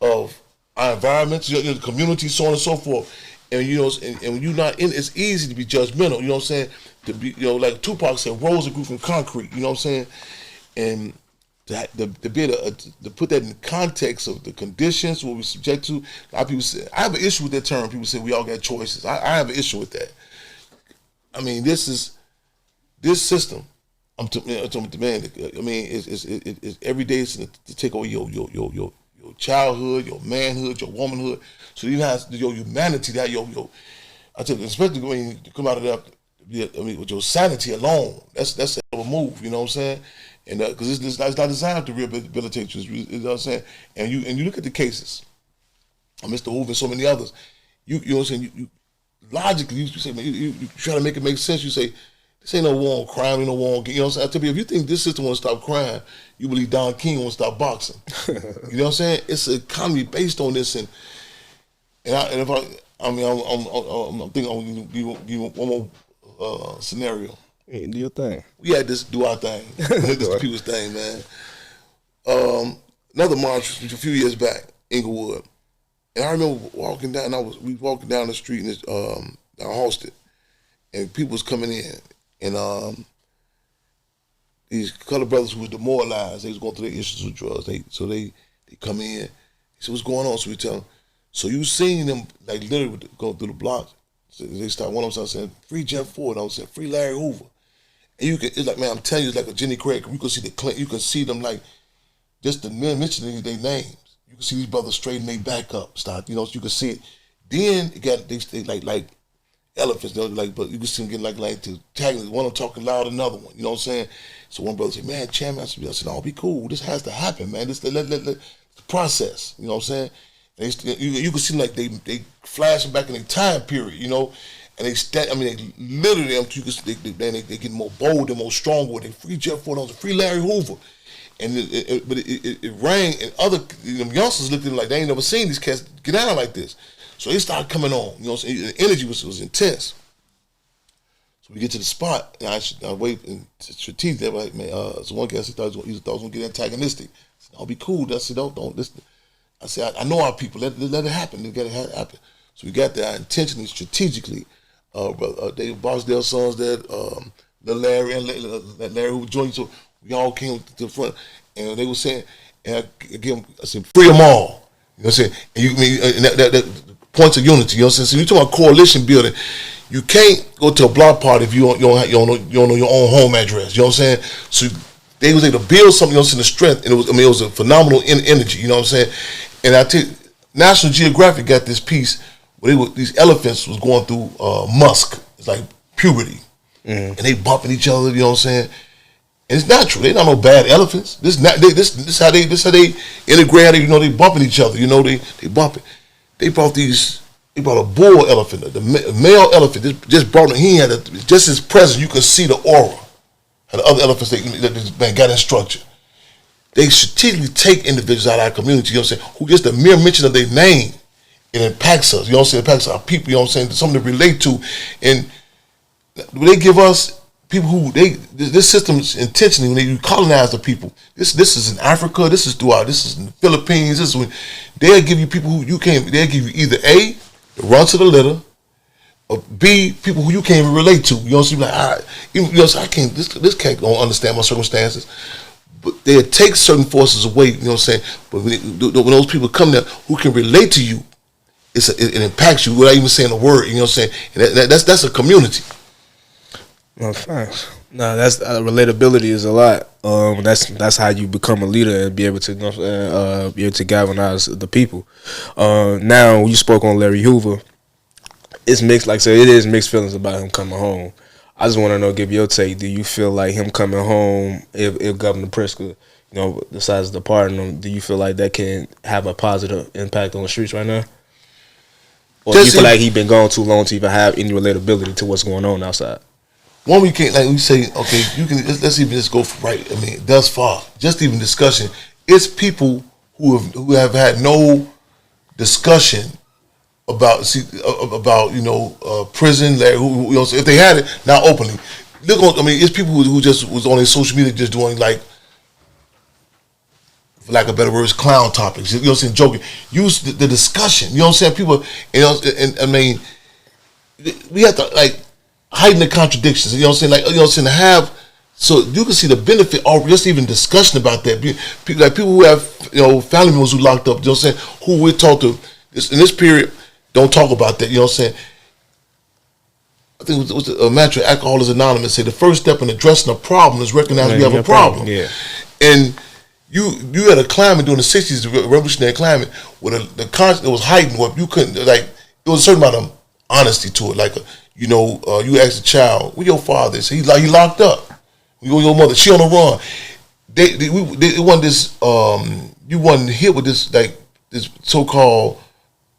Speaker 3: of our environments, the community, so on and so forth. And and when you're not in, it's easy to be judgmental. You know what I'm saying? To be, like Tupac said, roads are grew from concrete. You know what I'm saying? And to be able to put that in context of the conditions, what we subject to. A lot of people say, I have an issue with that term. People say we all got choices. I have an issue with that. I mean, this system. I'm demanding. I mean, it's every day it's to take away your childhood, your manhood, your womanhood. So you have your humanity. That I tell you, especially when you come out of that. I mean, with your sanity alone, that's a move. You know what I'm saying? And because it's not designed to rehabilitate you, you know what I'm saying? And you look at the cases, Mr. Hoover and so many others, you know what I'm saying? You logically, you say, man, you try to make it make sense. You say, this ain't no war on crime, ain't no war on, you know what I'm saying? I tell you, if you think this system want to stop crime, you believe Don King want to stop boxing. You know what I'm saying? It's an economy based on this, I'm thinking I'm gonna give you one more scenario.
Speaker 2: Hey, do your thing.
Speaker 3: We had this do our thing. This people's thing, man. Another march a few years back, Inglewood. And I remember walking down, we walking down the street and I hosted. And people was coming in. And these colored brothers who was demoralized, they was going through their issues with drugs. So they come in, they said, what's going on? So we tell them, so you seen them like literally going through the blocks. So they start, one of them started saying, free Jeff Ford. I was saying, free Larry Hoover. And it's like, man, I'm telling you, it's like a Jenny Craig. You can see them like, just the men mentioning their names. You can see these brothers straighten their back up, start, so you can see it. Then they like elephants, but you can see them getting like to tagging. One of them talking loud, another one. You know what I'm saying? So one brother said, man, Chairman, I said, no, be cool. This has to happen, man. This let the process. You know what I'm saying? And you can see like they flashing back in their time period, and they literally, they get more bold and more stronger. They free Jeff Ford, free Larry Hoover. And it rang, and other youngsters looked at them like they ain't never seen these cats get down like this. So they started coming on. You know what I'm saying? The energy was intense. So we get to the spot, and I wait and strategic. Like, man, so one guy said he thought he was gonna get antagonistic. I said, "I'll be cool." I said, "Don't listen." I said, "I know our people. Let it happen. Let it happen." So we got there intentionally, strategically. Dave Barksdale's sons there, Larry and Larry who joined. So we all came to the front, and they were saying, and I said, free them all. You know what I'm saying? And that points of unity. You know what I'm saying? So you talking about coalition building. You can't go to a block party if you don't know your own home address. You know what I'm saying? So they was able to build something else in the strength, and it was a phenomenal energy. You know what I'm saying? And I tell you, National Geographic got this piece where these elephants was going through musk. It's like puberty. and they bumping each other. You know what I'm saying? And it's natural. They not no bad elephants. This how they integrate. How they, you know, they bumping each other. You know, they bumping. They brought a bull elephant, the male elephant. Just brought him. He had just his presence. You could see the aura. And the other elephants that this man got in structure. They strategically take individuals out of our community, you know what I'm saying, who just the mere mention of their name, it impacts us, you know what I'm saying, it impacts our people, you know what I'm saying, something to relate to. And they give us people who, this system's intentionally, when they colonize the people, this is in Africa, this is in the Philippines, this is when, they'll give you people who you can't, they'll give you either A, the run to the litter, or B, people who you can't even relate to, you know what I'm saying, like, you know, I can't, this cat don't understand my circumstances. But they'll take certain forces away, you know what I'm saying? But when those people come there who can relate to you, it impacts you without even saying a word, you know what I'm saying? And that's a community.
Speaker 2: No, thanks. No, that's relatability is a lot. That's how you become a leader and be able to galvanize the people. Now, you spoke on Larry Hoover. It's mixed, like I said, it is mixed feelings about him coming home. I just want to know, give your take. Do you feel like him coming home, if Governor Pritzker, you know, decides to pardon him, do you feel like that can have a positive impact on the streets right now? Or do you feel like he's been gone too long to even have any relatability to what's going on outside?
Speaker 3: One, we can't, like we say, okay, you can, let's even just go for right. I mean, thus far, just even discussion, it's people who have had no discussion about prison, like, who, you know, if they had it, not openly. Look on, I mean, it's people who just was on their social media just doing, like, for lack of better words, clown topics. You know what I'm saying? Joking. Use the discussion. You know what I'm saying? People, you know, and I mean, we have to, like, heighten the contradictions. You know what I'm saying? Like, you know what I'm saying? To have, so you can see the benefit, or just even discussion about that. People who have, you know, family members who locked up. You know what I'm saying? Who we talk to in this period. Don't talk about that, you know what I'm saying? I think it was a match with Alcoholics Anonymous say the first step in addressing a problem is recognizing we have a problem. Yeah. And you had a climate during the 60s, the revolutionary climate, where the concept was heightened, where you couldn't, like, there was a certain amount of honesty to it. Like, you know, you ask a child, where your father is? He locked up. Your mother, she on the run. They wasn't this, you wasn't hit with this, like, this so-called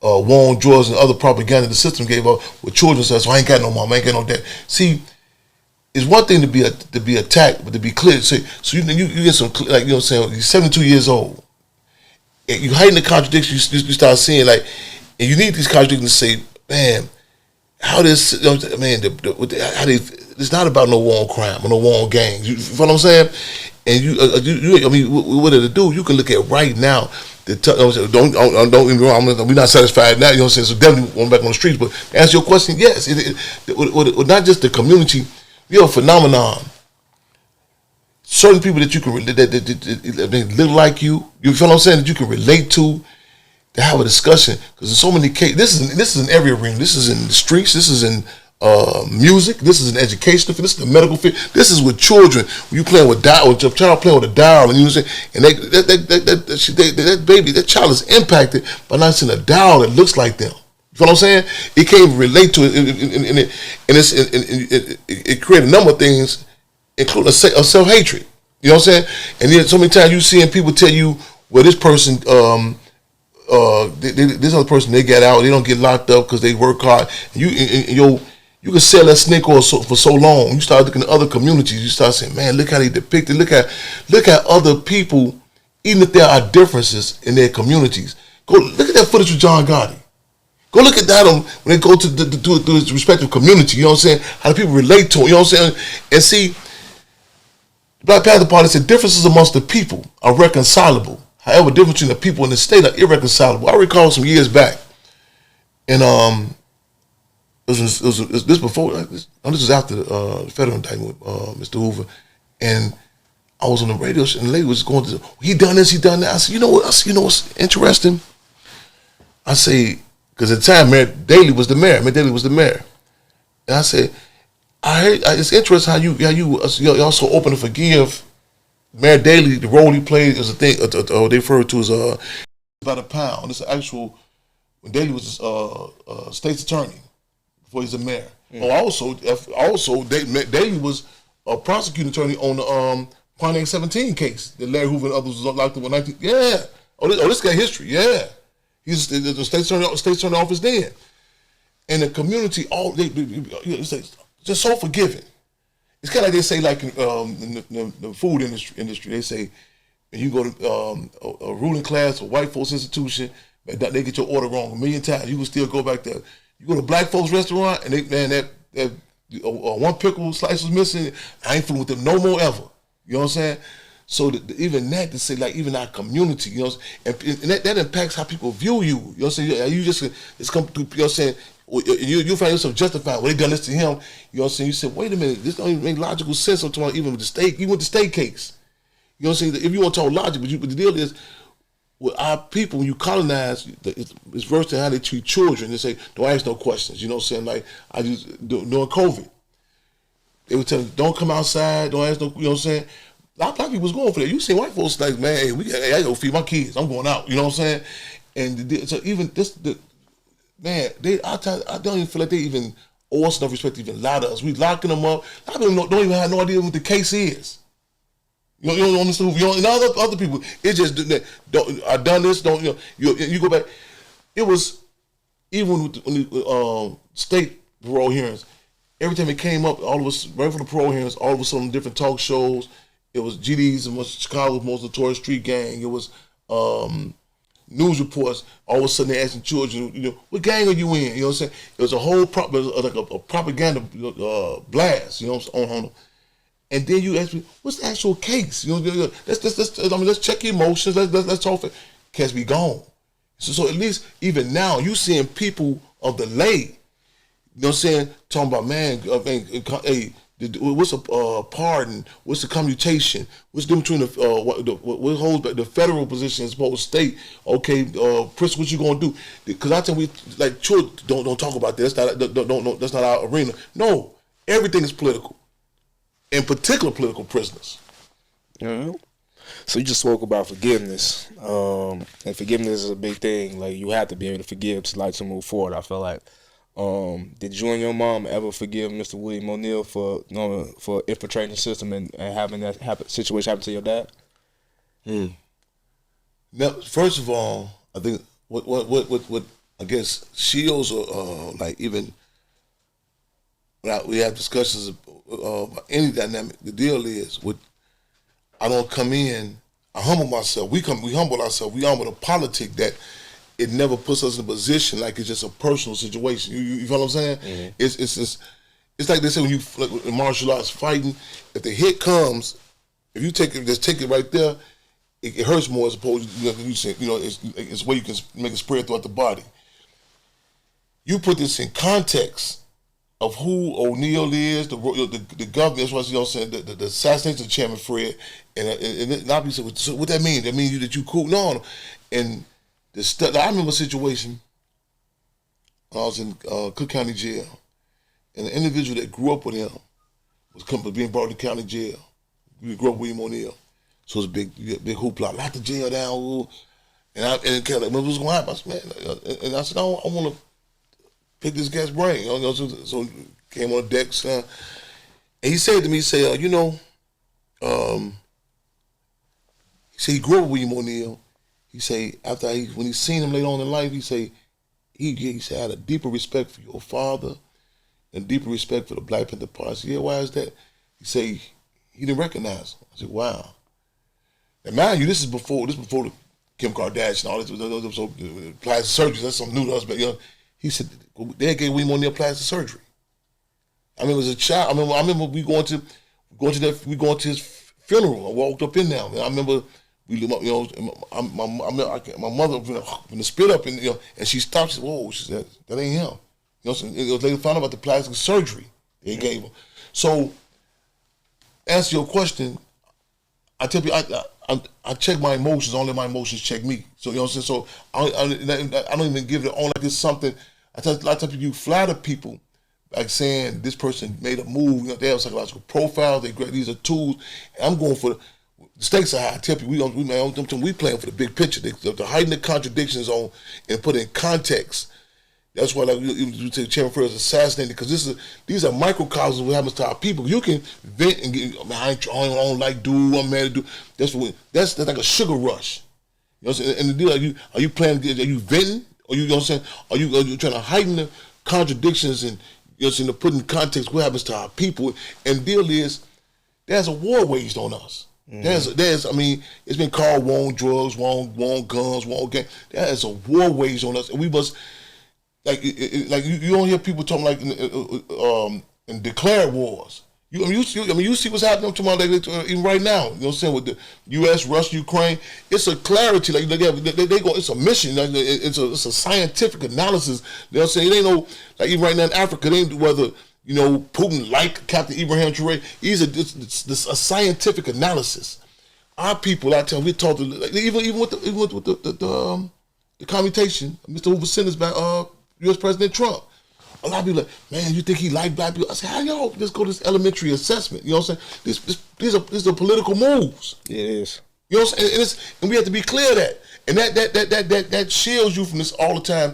Speaker 3: war on drugs and other propaganda the system gave up with children says, so I ain't got no mom, I ain't got no dad. See, it's one thing to be attacked, but to be clear, so you get some, like, you know what I'm saying, you're 72 years old. And you heighten the contradictions, you start seeing, like, and you need these contradictions to say, man, how this, you know, man, how they, it's not about no war on crime or no war on gangs. You know what I'm saying? And I mean, what did it do? You can look at right now. Don't get me wrong. We're not satisfied now. You know what I'm saying? So definitely want back on the streets. But to answer your question, yes, not just the community. We have a phenomenon. Certain people that you can that look like you. You feel what I'm saying? That you can relate to have a discussion, because there's so many cases. This is in every arena. This is in the streets. This is in music. This is in education. This is the medical field. This is with children. When you playing with with your child playing with a dial, and you say, and that baby, that child is impacted by not seeing a dial that looks like them. You know what I'm saying? It can't even relate to it, and it created a number of things, including a self-hatred. You know what I'm saying? And then so many times you seeing people tell you, well, this person, this other person, they get out, they don't get locked up because they work hard. And you can sell that snake oil for so long. You start looking at other communities. You start saying, man, look how they depict it. Look at other people, even if there are differences in their communities. Go look at that footage with John Gotti. Go look at that when they go to his respective community. You know what I'm saying? How do people relate to him? You know what I'm saying? And see, the Black Panther Party said differences amongst the people are reconcilable. However, difference between the people in the state are irreconcilable. I recall some years back, and this was after the federal indictment with Mr. Hoover, and I was on the radio and the lady was going to, he done this, he done that. I said, you know what's interesting? I say, because at the time Mayor Daley was the mayor. And I said, I heard it's interesting how you're so open to forgive Mayor Daley. The role he played is a thing they refer to as about a pound. It's an actual, when Daley was state's attorney before he's a mayor. Oh, also, David was a prosecuting attorney on the Quantity 17 case that Larry Hoover and others was locked up in 19. Yeah. This got history. Yeah. He's the state attorney office then. And the community, it's just so forgiving. It's kind of like they say, like in the food industry, they say, when you go to a ruling class or white folks institution, they get your order wrong a million times. You can still go back there. You go to black folks restaurant, and that one pickle slice was missing. I ain't fooling with them no more ever. You know what I'm saying? So even that to say, like, even our community, you know, and that impacts how people view you. You know what I'm saying? You just it's come through. You know what I'm saying? You find yourself justified. Well, they done this to him. You know what I'm saying? You said, wait a minute, this don't even make logical sense. Even with the state, even with the state case. You know what I'm saying? If you want to talk logic, but the deal is, with our people, when you colonize, it's worse than how they treat children. They say, don't ask no questions. You know what I'm saying? Like, I just, during COVID, they would tell them, don't come outside, don't ask no, you know what I'm saying? A lot of black people was going for that. You see white folks like, man, hey, I go feed my kids. I'm going out. You know what I'm saying? And so even this, man, I don't even feel like they even owe us enough respect to even lie to us. We locking them up. A lot of people don't even have no idea what the case is. You don't understand. And other people, it's just I done this. You go back. It was even with the state parole hearings. Every time it came up, all of us right for the parole hearings, all of a sudden different talk shows. It was GD's and Chicago's most notorious street gang. It was news reports. All of a sudden they're asking children, you know, what gang are you in? You know what I'm saying? It was a whole like a propaganda blast. You know, on them. And then you ask me, what's the actual case? You know, let's check your emotions. Let's talk. Case be gone. So at least even now, you seeing people of the lay. You know what I'm saying? Talking about, man, hey, what's a pardon? What's the commutation? What's the difference between what holds back the federal position as opposed to state? Okay, Chris, what you gonna do? Because I think we like children don't talk about this. That's not our arena. No, everything is political. In particular, political prisoners.
Speaker 2: Yeah. So you just spoke about forgiveness, and forgiveness is a big thing. Like, you have to be able to forgive to move forward. I feel like. Did you and your mom ever forgive Mr. William O'Neil for infiltrating the system and having that situation happen to your dad?
Speaker 3: Now, first of all, I think what I guess shields or like even we have discussions about any dynamic. The deal is, I don't come in. I humble myself. We humble ourselves. We humble the politic that it never puts us in a position like it's just a personal situation. You feel what I'm saying? Mm-hmm. It's like they say when you like in martial arts fighting. If the hit comes, if you take it right there, it hurts more as opposed to it's where you can make it spread throughout the body. You put this in context of who O'Neil is, the government. That's what I'm saying. The assassination of Chairman Fred, and not be so. What that mean? That means that you cool? No. And I remember a situation. I was in Cook County Jail, and the individual that grew up with him was being brought to county jail. We grew up with William O'Neil, so it was a big hoopla. Lock the jail down, and kind of like, what's going to happen? I said, man, and I said, I want to pick this guy's brain. So came on the deck, and he said to me, he said, he said he grew up with William O'Neil. He say when he seen him later on in life, he say he said I had a deeper respect for your father and deeper respect for the Black Panther Party. I said, yeah, why is that? He say he didn't recognize him. I said, wow. And mind you, this is before the Kim Kardashian, all this, so plastic surgery. That's something new to us. But he said they gave William O'Neil plastic surgery. I mean, as a child, I remember we going to his funeral. I walked up in there. I remember. My mother when the spit up and she stopped. She said, "Whoa!" She said, "That ain't him." So it was later found out about the plastic surgery they gave him. So, answer your question. I tell you, I check my emotions. Only my emotions check me. So you know what I'm saying. So I don't even give it on like it's something. I tell people you flatter people like saying this person made a move. They have psychological profiles. These are tools. And I'm going for the stakes are high. I tell people we playing for the big picture. To heighten the contradictions and put in context. That's why, like, you take Chairman Fred is assassinated, because these are microcosms of what happens to our people. You can vent and get, I don't like dude, I'm mad at dude. That's like a sugar rush. You know what I'm saying? And the deal, are you planning? Are you venting? Or you know what I'm saying? Are you trying to heighten the contradictions and, you know what I'm saying, to put in context what happens to our people? And the deal is, there's a war waged on us. There's, I mean, it's been called war on drugs, war on guns, war on gang. There's a war waged on us, and we must. Like you don't hear people talking like in declared wars. You see what's happening tomorrow, even right now. You know what I'm saying, with the U.S., Russia, Ukraine. It's a clarity. Like they go. It's a mission. Like it's a scientific analysis. You know what I'm saying? It ain't no, like, even right now in Africa, it ain't whether, you know, Putin like Captain Ibrahim Traoré. It's a scientific analysis. Our people, I tell you, we talk to, like, even with the commutation. Mr. Hoover sent us back. U.S. President Trump. A lot of people like, man, you think he like black people? I said, how y'all just go to this elementary assessment? You know what I'm saying? These are political moves.
Speaker 2: Yeah, it is.
Speaker 3: You know what I'm saying? And we have to be clear of that. And that shields you from this all the time.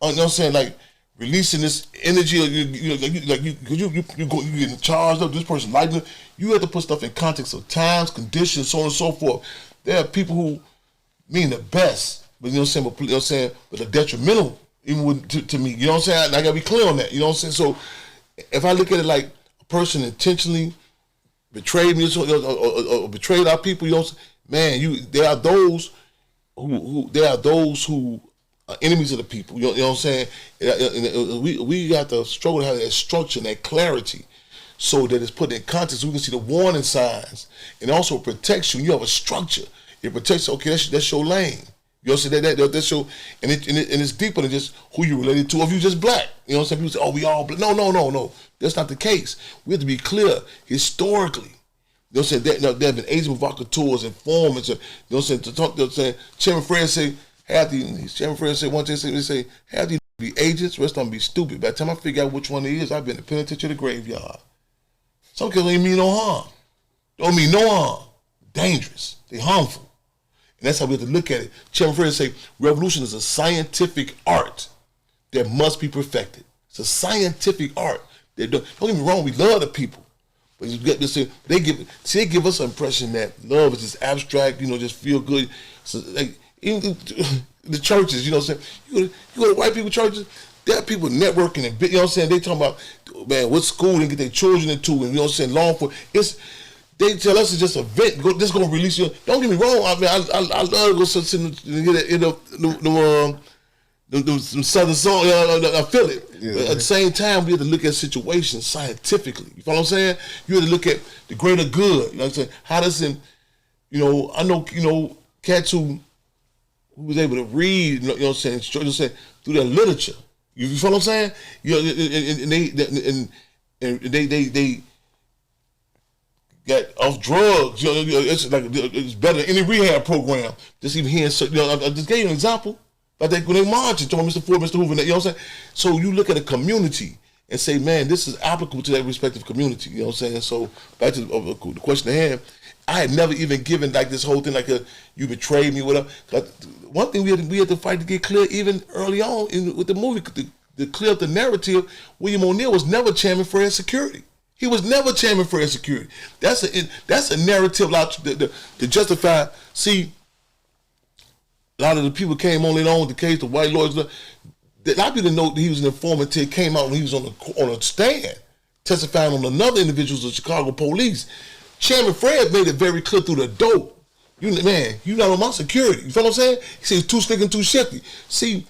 Speaker 3: You know what I'm saying? Like, releasing this energy, you getting charged up. This person like you. You have to put stuff in context of times, conditions, so on and so forth. There are people who mean the best, but you know what I'm saying? But they're detrimental. Even to me, you know what I'm saying? I gotta be clear on that, you know what I'm saying? So if I look at it like a person intentionally betrayed me or betrayed our people, you know what I'm saying? Man, there are those who are enemies of the people, you know what I'm saying? We got to struggle to have that structure and that clarity so that it's put in context so we can see the warning signs, and also protects you. You have a structure. It protects, okay, that's your lane. You know what I'm saying? That's your, and it's deeper than just who you related to, or if you just black. You know what I'm saying? People say, oh, we all black. No. That's not the case. We have to be clear historically. You know what I'm saying? There have been agents, provocateurs, informants. You know what I'm saying? To talk, you know what I'm saying? Chairman Fred say, Chairman Fred said one day, they say, half these be agents, rest of them be stupid. By the time I figure out which one it is, I've been in the penitentiary, the graveyard. Some kids don't even mean no harm. Don't mean no harm. Dangerous. They harmful. And that's how we have to look at it. Chairman Fred say, revolution is a scientific art that must be perfected. It's a scientific art. Don't get me wrong, we love the people. But you get this, they give us an impression that love is just abstract, you know, just feel good. So, like, even the churches, you know what I'm saying? You go to white people churches, there are people networking and, you know what I'm saying? They talking about, man, what school they get their children into, and, you know what I'm saying, law enforcement. They tell us it's just a vent. This gonna release you. Don't get me wrong. I mean, I love to go sit and get some southern song. I feel it. Yeah, but at the same time, we have to look at situations scientifically. You follow what I'm saying? You have to look at the greater good. You know what I'm saying? How does it? You know, I know. You know, cats who was able to read. You know what I'm saying? Through their literature. You follow what I'm saying? You know, and they got off drugs, you know, it's like it's better than any rehab program. Just even hearing, you know, I just gave you an example. Like when they marched, told Mr. Ford, Mr. Hoover, you know what I'm saying? So you look at a community and say, man, this is applicable to that respective community. You know what I'm saying? So back to the question at hand, I had never even given like this whole thing, like you betrayed me, whatever. One thing we had to fight to get clear, even early on with the movie, to clear up the narrative. William O'Neill was never Chairman Fred Security. He was never Chairman for Security. That's a narrative to justify. See, a lot of the people came on later on with the case, the white lawyers. A lot of people didn't know that he was an informant until he came out when he was on a stand, testifying on another individuals of Chicago police. Chairman Fred made it very clear through the door. You're not on my security. You feel what I'm saying? He said he's too slick and too shifty. See,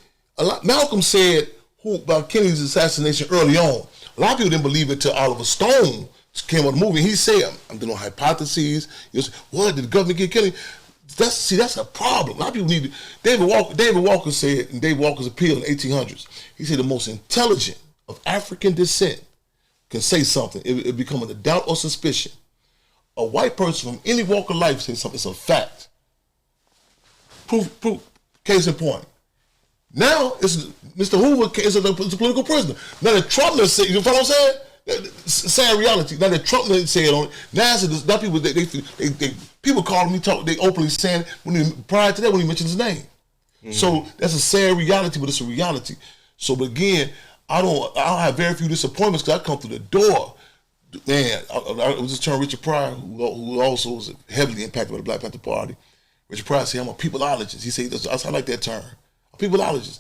Speaker 3: Malcolm said about Kennedy's assassination early on. A lot of people didn't believe it until Oliver Stone came on the movie. He said, I'm doing hypotheses. You know, what, did the government get Kennedy? That's a problem. A lot of people need to. David Walker said, in David Walker's appeal in the 1800s, he said the most intelligent of African descent can say something. It become a doubt or suspicion. A white person from any walk of life says something. It's a fact. Proof. Case in point. Now, it's Mr. Hoover is a political prisoner. Now that Trump said, you follow what I'm saying? Sad reality. Now that Trump said on it, now people people calling me, they openly saying prior to that when he mentioned his name. Mm-hmm. So that's a sad reality, but it's a reality. So, but again, I don't have very few disappointments because I come through the door. Man, I was just telling Richard Pryor, who also was heavily impacted by the Black Panther Party. Richard Pryor said, I'm a peopleologist. He said, I like that term. A peopleologist.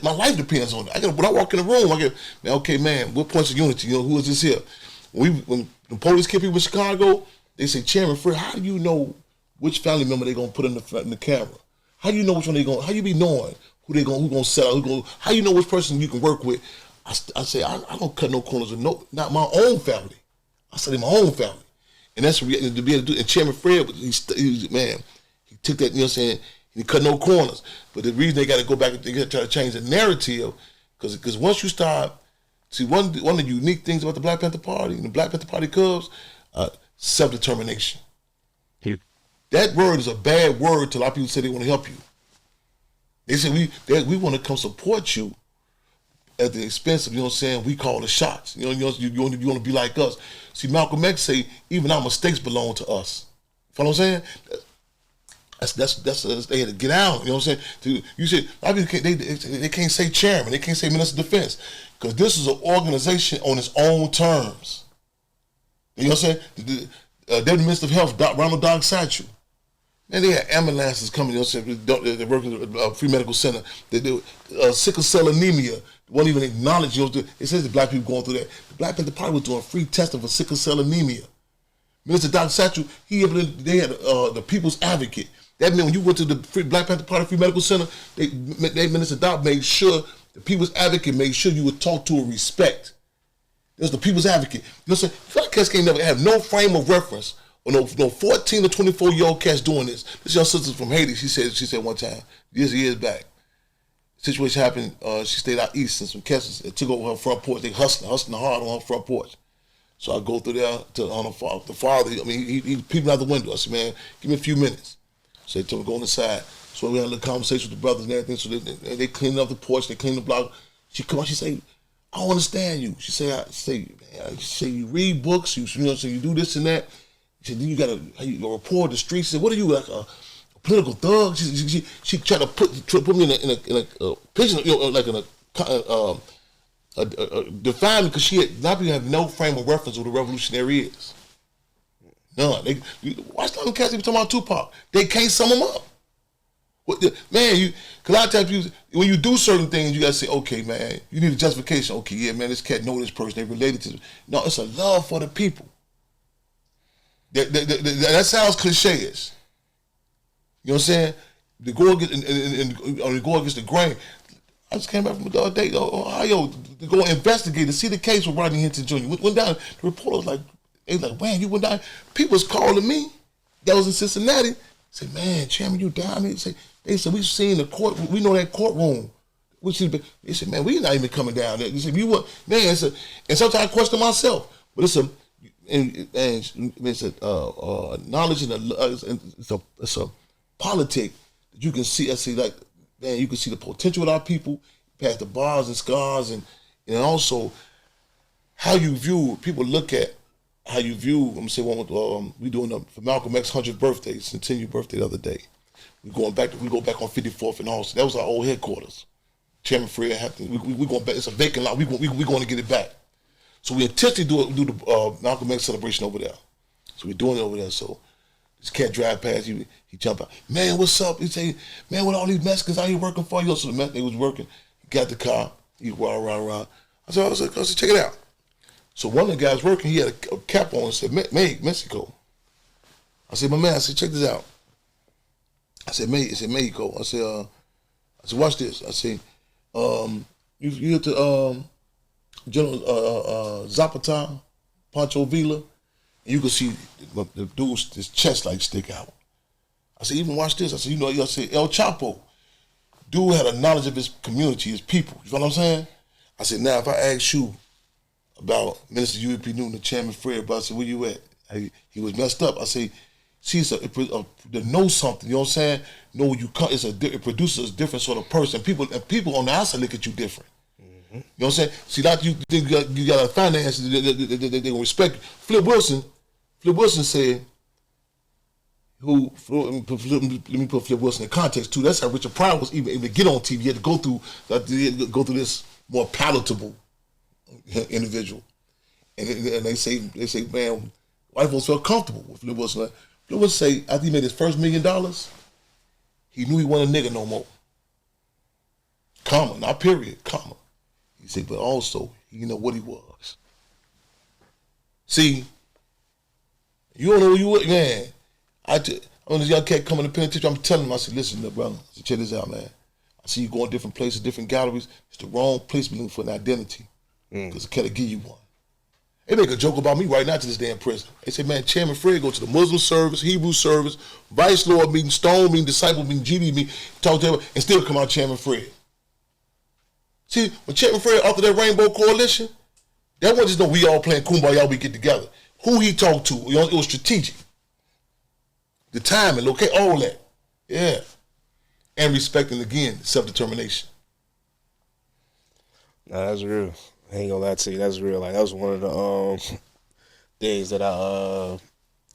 Speaker 3: My life depends on it. When I walk in the room, I get, man, okay, man, what points of unity? You know, who is this here? When the police kill people in Chicago, they say, Chairman Fred, how do you know which family member they're going to put in the camera? How do you know which one they're going to, how you be knowing who going to sell, how you know which person you can work with? I say, I don't cut no corners with not my own family. I said in my own family. And that's what to be able to do. And Chairman Fred, he took that, you know what I'm saying, he cut no corners. But the reason they got to go back, they got to try to change the narrative, because once you start, see, one of the unique things about the Black Panther Party and the Black Panther Party Cubs, self-determination. That word is a bad word to a lot of people say they want to help you. They say we want to come support you at the expense of, you know what I'm saying, we call the shots. You want to be like us. See, Malcolm X say, even our mistakes belong to us. You know what I'm saying? That's they had to get out. You know what I'm saying? You said, a lot of people they can't say chairman, they can't say Minister of Defense, because this is an organization on its own terms. You know what I'm saying? The Deputy Minister of Health, Ronald Dog Satchel. Man, they had ambulances coming, you know what I'm saying? They work at the Free Medical Center. They do sickle cell anemia. Won't even acknowledge, you know, it says the black people going through that. The Black Panther Party was doing free testing for sickle cell anemia. Minister Dr. Satchel, they had the People's Advocate. That meant when you went to the Black Panther Party Free Medical Center, Minister Doc made sure, the People's Advocate made sure you would talk to with respect. There's the People's Advocate. You know what I'm saying? Black cats can't never have no frame of reference or no 14 or 24-year-old cats doing this. This young sister from Haiti, she said one time, years back, situation happened, she stayed out east and some cats took over her front porch. They hustling hard on her front porch. So I go through there on the father, I mean, he peeping out the window. I said, man, give me a few minutes. So they told me to go on the side. So we had a little conversation with the brothers and everything. So they cleaned up the porch, they cleaned the block. She come on, she say, I don't understand you. She say you read books, you know, so you do this and that. She said, then you got to report the streets. She said, what are you, like a political thug? She tried to put me in a pigeon, you know, like in a define me, because she have no frame of reference of what a revolutionary is. None. Watch them cats talking about Tupac. They can't sum them up. Man, because a lot of times when you do certain things, you got to say, okay, man, you need a justification. Okay, yeah, man, this cat know this person, they related to them. No, it's a love for the people. That sounds cliche-ish. You know what I'm saying? To go against the grain. I just came back from the other day, Ohio, to go investigate, to see the case with Rodney Hinton Jr. Went down, the reporter was like, man, you went down. People was calling me. That was in Cincinnati. Say, man, Chairman, you down here? They said, we've seen the court. We know that courtroom. They said, man, we're not even coming down there. They said, you what? Man, and sometimes I question myself. But it's a knowledge and it's a politic that you can see. I see, like, man, you can see the potential of our people past the bars and scars, and also how you view, people look at how you view, I'm gonna say one with, we doing for Malcolm X's 100th birthday, centennial birthday the other day. We go back on 54th and Austin. That was our old headquarters. Chairman Fred Hampton. We going back. It's a vacant lot. We going to get it back. So we intentionally do the Malcolm X celebration over there. So we're doing it over there. So this cat drive past, he jump out. Man, what's up? He say, man, what all these Mexicans out here working for you? So the Mexican was working. He got the car. He walked around. I said, check it out. So one of the guys working, he had a cap on and said, Mexico. I said, my man, I said, check this out. I said, Mexico. I said, watch this. I said, you hit the General Zapata, Pancho Villa, and you can see the dude's his chest like stick out. I said, even watch this. I said, I said, El Chapo, dude had a knowledge of his community, his people. You know what I'm saying? I said, now if I ask you about Minister U.P. Newton, the Chairman Fred, but I said, where you at? He was messed up. I say, see, to know something, you know what I'm saying? Know where you come, it produces a different sort of person. People on the outside look at you different. Mm-hmm. You know what I'm saying? See, that you got a finance, they gonna respect you. Flip Wilson said, let me put Flip Wilson in context too. That's how Richard Pryor was even able to get on TV. He had to go through this more palatable individual. And they say, man, white folks felt comfortable with Flip Wilson. Flip Wilson say after he made his first $1 million, he knew he wasn't a nigga no more. Comma, not period, comma. He said, but also, he know what he was. See, you don't know who you were, man. When this young cat coming to the penitentiary, I'm telling him, I said, listen, little brother, I said, check this out, man. I see you going different places, different galleries. It's the wrong place to be looking for an identity. Because the cat will give you one. They make a joke about me right now to this day in prison. They say, man, Chairman Fred go to the Muslim service, Hebrew service, Vice Lord meeting, Stone meeting, Disciple meeting, GD meeting, talk to him, and still come out Chairman Fred. See, when Chairman Fred authored that Rainbow Coalition, that wasn't just no we all playing kumbaya, we get together. Who he talked to, it was strategic. The timing, locate, all that. Yeah. And respecting, again, self-determination.
Speaker 2: Nah, that's real. I ain't gonna lie to you, that's real. Like, that was one of the things that I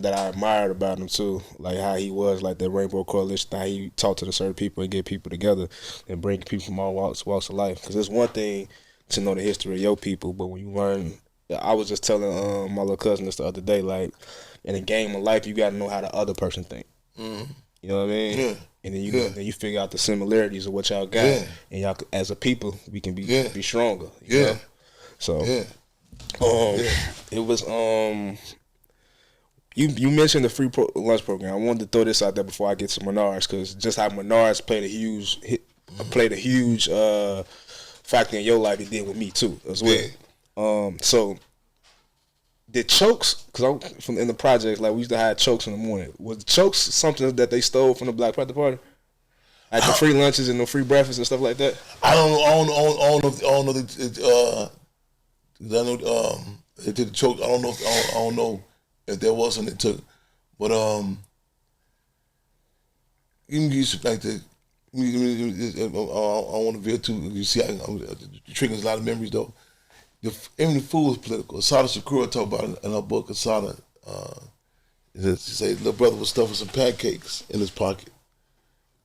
Speaker 2: admired about him too. Like how he was, like that Rainbow Coalition, how he talked to the certain people and get people together and bring people from all walks of life. Because it's one thing to know the history of your people, but when you learn, I was just telling my little cousin this the other day, like in a game of life, you got to know how the other person think. You know what I mean? Yeah. And then you figure out the similarities of what y'all got, and y'all as a people we can be stronger. You know? So it was you mentioned the free lunch program. I wanted to throw this out there before I get to Menards, because just how Menards played a huge factor in your life, it did with me too as well. So did chokes, because I'm from in the projects, like we used to have chokes in the morning. Was chokes something that they stole from the Black Panther Party? Like the free lunches and the free breakfast and stuff like that? I don't
Speaker 3: know. They did the choke. I don't know if there was something it took, but you can use like the. I want to veer to. You see, it triggers a lot of memories though. Even the food was political. Assata Shakur talked about it in her book. Assata, she said little brother was stuffing some pancakes in his pocket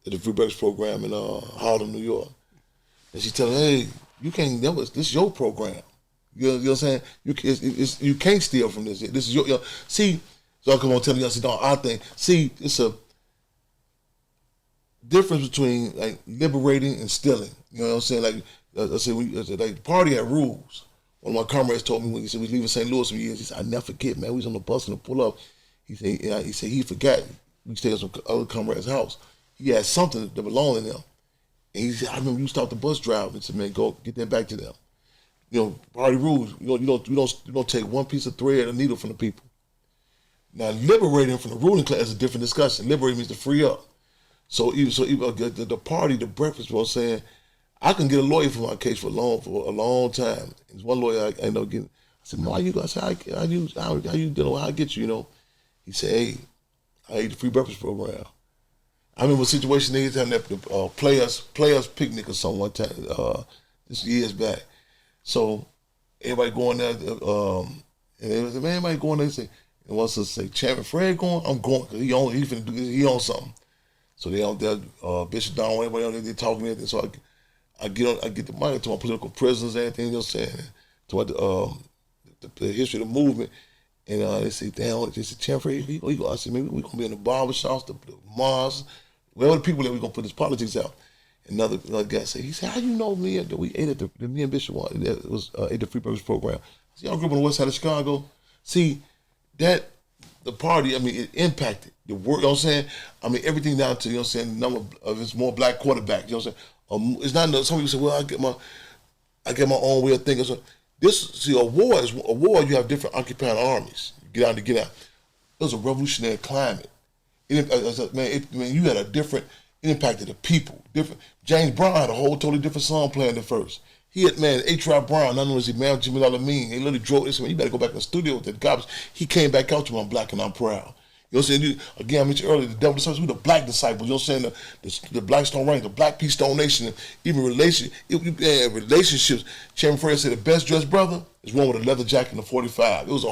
Speaker 3: at the free breakfast program in Harlem, New York. And she told him, "Hey, you can't. This is your program. You know what I'm saying? You can't steal from this. This is your see." So I come on telling you, I said, "No, I think see, it's a difference between like liberating and stealing. You know what I'm saying? Like I said, like the party had rules. One of my comrades told me when he said we was leaving St. Louis some years. He said, "I never forget, man. We was on the bus and to pull up. He said he forgot. We stayed at some other comrade's house. He had something that belonged to them. And he said, I remember you stopped the bus driver and said, man, go get that back to them. You know, party rules. You don't take one piece of thread or needle from the people. Now, liberating from the ruling class is a different discussion. Liberating means to free up. So the party, the breakfast was saying, I can get a lawyer for my case for a long time. There's one lawyer I ended up getting. I said, "No, you guys, how you dealing? How I get you? You know?" He said, "Hey, I ate the free breakfast program." I remember a situation they was having that players picnic or something one time. This years back. So everybody going there, and they was, man, everybody going there. And once they say, "Chairman Fred going," I'm going because he finna do this. He on something. So they on there, Bishop Don, everybody on there, they talking to me. So I get the mic to my political prisoners and everything, you know what I'm saying, to the history of the movement. And they say, damn, they said, Chairman Fred, we go. I said, man, we gonna be in the barbershops, the mosques, wherever the people that we gonna put this politics out. Another guy said, he said, how you know me and we ate at me and Bishop ate the free breakfast program. I said, y'all grew up on the west side of Chicago. See, that the party, I mean, it impacted the work, you know what I'm saying? I mean, everything down to, you know what I'm saying, the number of it's more black quarterbacks, you know what I'm saying? It's not some people say, well, I get my own way of thinking. So a war, you have different occupying armies. You get out. It was a revolutionary climate. You had a different, it impacted the people. Different. James Brown had a whole totally different song playing at first. He had, man, A-Trap Brown, not only was he man Jimmy Alameen, he literally drove this, man, you better go back in the studio with the garbage. He came back out to me, I'm black and I'm proud. You know what I'm saying? Again, I mentioned earlier, the devil disciples, we the black disciples, you know what I'm saying? The Black Stone Range, the Black Peace Stone Nation, even relationships. Chairman Fred said the best dressed brother is one with a leather jacket and a 45. It was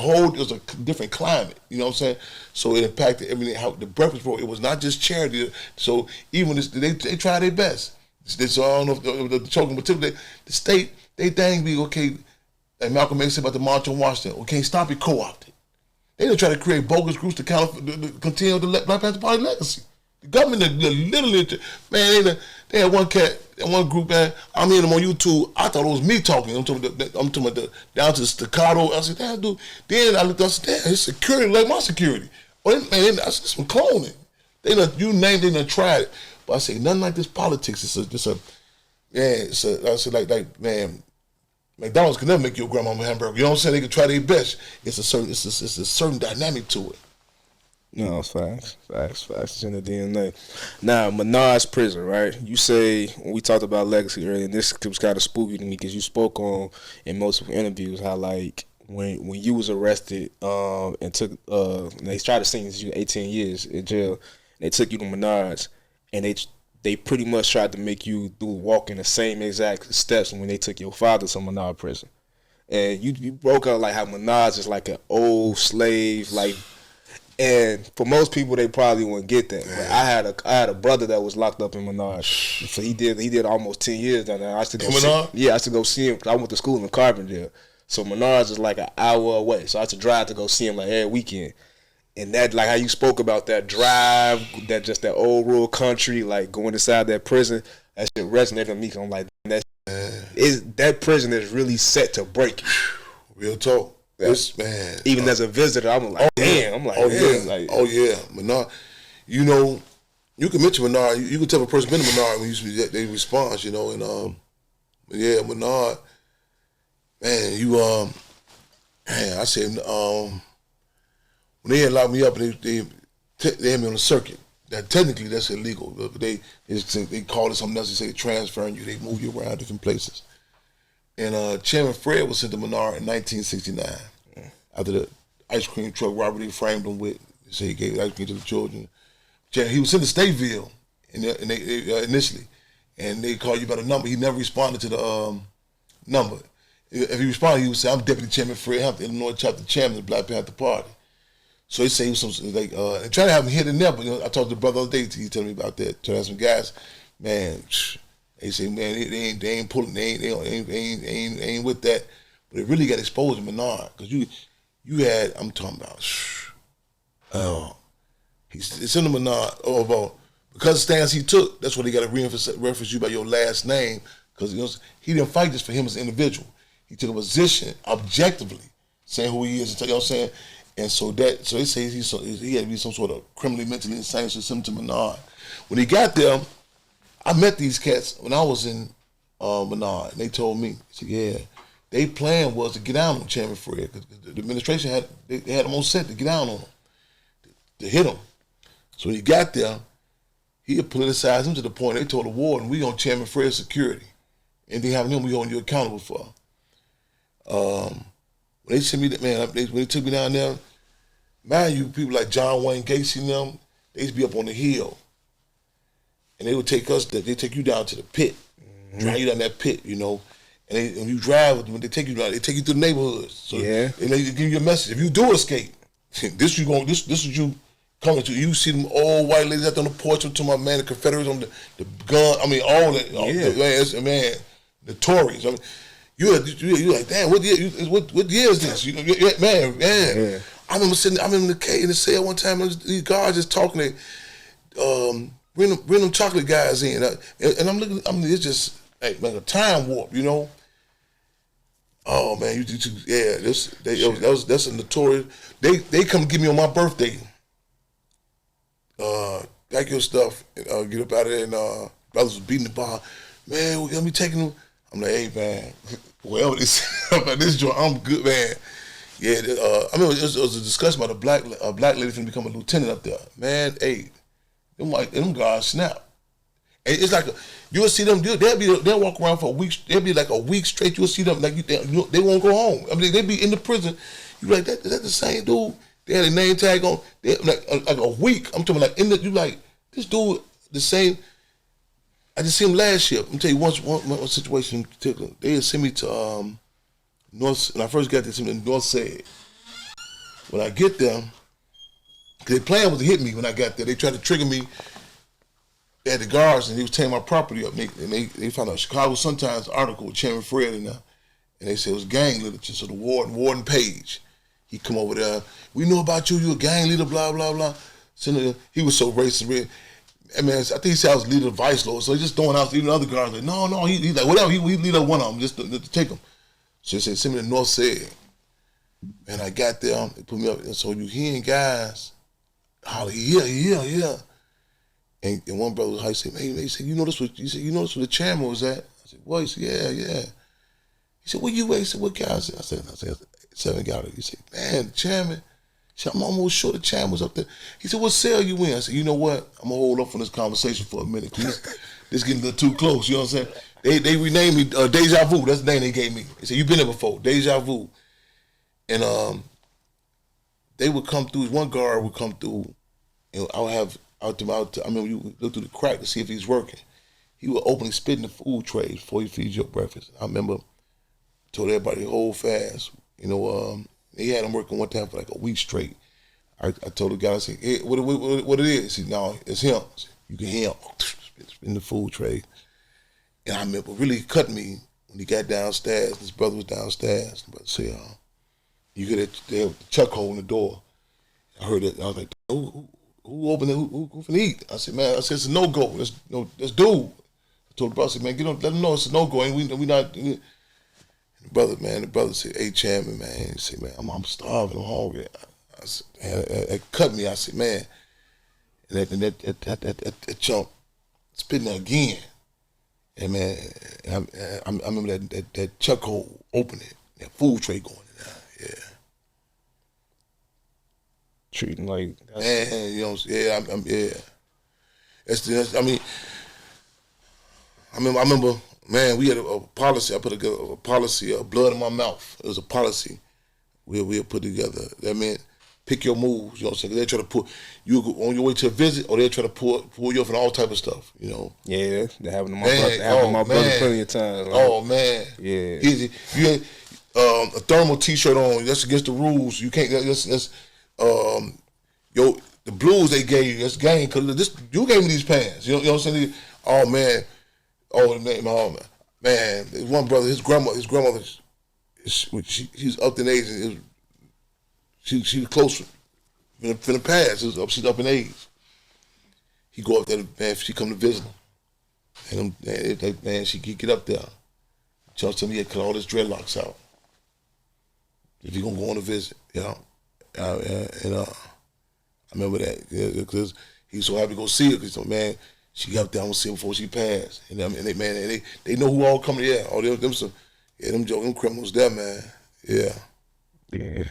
Speaker 3: a different climate, you know what I'm saying? So it impacted everything, how the breakfast program, it was not just charity. So even they tried their best. So I don't know if the choking, but typically the state they thing be, okay, like Malcolm X said about the March on Washington, we can't stop it, co-opt it. They done try to create bogus groups to continue the Black Panther Party legacy. The government literally, man, they had one cat, one group, man, I'm hearing them on YouTube, I thought it was me talking. I'm talking about down to the staccato. I said, damn, dude. Then I looked up, I said, damn, his security like my security. Well, man, I said, some cloning. They done tried it. But I say, nothing like this politics. I said, like, man, McDonald's can never make your grandmama hamburger. You know what I'm saying? They can try their best. It's a certain dynamic to it.
Speaker 2: No, facts. It's in the DNA. Now, Menards prison, right? You say, when we talked about legacy earlier, and this was kind of spooky to me because you spoke on in multiple interviews how, like, when you was arrested and took, they tried to sentence you 18 years in jail, they took you to Menards, and they pretty much tried to make you walk in the same exact steps when they took your father to Menards prison. And you broke out like how Menards is like an old slave, like. And for most people, they probably wouldn't get that. But I had a brother that was locked up in Menards. So he did almost 10 years down there. I used to go see him. I went to school in Carbondale. So Menards is like an hour away. So I had to drive to go see him like every weekend. And that, like how you spoke about that drive, that old rural country, like going inside that prison, that shit resonated with me. I'm like, that prison is really set to break you.
Speaker 3: Real talk. Yes, man.
Speaker 2: Even as a visitor, I'm like, damn. I'm like,
Speaker 3: Menard. You know, you can mention Menard. You can tell a person been to Menard when they respond. You know, and Menard. Man, I said, when they had locked me up and they had me on the circuit. That technically that's illegal. They call it something else. They say transferring you. They move you around different places. And Chairman Fred was sent to Menard in 1969 after the ice cream truck robbery framed him with. They say he gave ice cream to the children. He was sent to Stateville initially, and they called you by the number. He never responded to the number. If he responded, he would say, "I'm Deputy Chairman Fred Hampton, Illinois Chapter Chairman of the Black Panther Party." So he said he was and trying to have him hit and there. But I talked to the brother the other day. He told me about that. Trying to have some guys, man. They say, man, they ain't pulling, they ain't with that. But it really got exposed in Menard because you had, I'm talking about, it's in the Menard because the stance he took. That's why they got to reference you by your last name because he didn't fight just for him as an individual. He took a position objectively, saying who he is. You know what I'm saying? And so they say he had to be some sort of criminally mentally insane, so sent him to Menard. When he got there. I met these cats when I was in Menard, and they told me, their plan was to get down on Chairman Fred, because the administration had him on set to get down on him, to hit him. So when he got there, he had politicized him to the point they told the warden, we on Chairman Fred's security. Anything happening to him, we on you accountable for. When they sent me, when they took me down there, mind you, people like John Wayne Gacy and them, they used to be up on the hill. And they would take you down to the pit, drive you down that pit, you know. And when you drive with them, when they take you down, they take you through the neighborhoods. So they give you a message. If you do escape, this is you coming to. You see them old white ladies out on the porch to my man, the Confederates on the gun. I mean, all that. Man, the Tories. I mean, you're like, damn, what year is this? You know, man. Yeah. I remember I'm in the cell one time. And these guards just talking. Bring them chocolate guys in, and I'm looking. It's just like a time warp, you know. Oh man, that's a notorious. They come get me on my birthday. Pack your stuff and get up out of there. And brothers was beating the bar. Man, we're gonna be taking them. I'm like, hey man, well this joint, I'm good, man. Yeah, I mean it was a discussion about a black lady finna become a lieutenant up there. Man, hey. Them guys snap. And it's like you'll see them. They'll walk around for a week. They'll be like a week straight. You'll see them like they won't go home. I mean, they be in the prison. You like that? Is that the same dude? They had a name tag on. They like a week. I'm talking like you like this dude the same. I just see him last year. I'm tell you one situation in particular. They had sent me to North. When I first got there, sent me to North Side. When I get there. Their plan was to hit me when I got there. They tried to trigger me. They had the guards and they was tearing my property up. And they found a Chicago Sun-Times article with Chairman Fred in there. and they said it was gang literature. So the Warden Page, he come over there. We know about you. You a gang leader. Blah blah blah. So he was so racist. I mean, I think he said I was leader of Vice Lord. So he just throwing out even other guards like, no, he's like whatever. He leader one of them just to take him. So he said send me to North Side. And I got there. They put me up. And so you hearing guys holler, yeah. And one brother was like, man, he said, you know this where the chairman was at? I said, what? He said, yeah. He said, where you at? He said, what guy? I said, 7 Gallery. He said, man, the chairman. He said, I'm almost sure the chairman was up there. He said, what cell you in? I said, you know what? I'm gonna hold up on this conversation for a minute, because this getting a little too close. You know what I'm saying? They renamed me Deja Vu. That's the name they gave me. They said, you been there before, Deja Vu. And they would come through. One guard would come through, and I would have I remember you look through the crack to see if he's working. He would openly spit in the food tray before he feeds your breakfast. I remember told everybody to hold fast. You know, he had him working one time for like a week straight. I told the guy, I said, hey, what it is? He said, no, it's him. I said, you can hear him spit in the food tray. And I remember really cutting me when he got downstairs. His brother was downstairs. But said, you get the chuck hole in the door. I heard it. I was like, who opened it? Who finna eat? I said, man, it's a no-go. Let's do. I told the brother, I said, man, let them know it's a no-go. And we not. The brother said, hey, chairman, man. He said, man, I'm starving. I'm hungry. I said, man, it cut me. I said, man. And that chump spitting there again. And man, I remember that chuck hole opening, that food tray going in there. Yeah.
Speaker 2: Treating like that's...
Speaker 3: Man, you know, yeah, yeah. I remember, man, we had a policy. I put together a policy of blood in my mouth. It was a policy we had put together. That meant pick your moves. You know what I'm saying? They try to put you on your way to a visit, or they try to pull you off and all type of stuff. You know?
Speaker 2: Yeah, they happened to my brother plenty of times. Like,
Speaker 3: oh man,
Speaker 2: yeah.
Speaker 3: You had a thermal T-shirt on. That's against the rules. You can't. That's the blues they gave you. That's gang, because you gave me these pants. You know what I'm saying? Oh man, man. One brother, his grandmother, she's up in age. And she was close from the past. She's up in age. He go up there, man. She come to visit him, and man, she get up there. Charles told me he had cut all his dreadlocks out if he gonna go on a visit, you know. I remember that because he was so happy to go see her. Because man, she got up there, I'm gonna see her before she passed. And they know who all coming. Yeah, all them criminals there, man. Yeah.
Speaker 2: Yeah.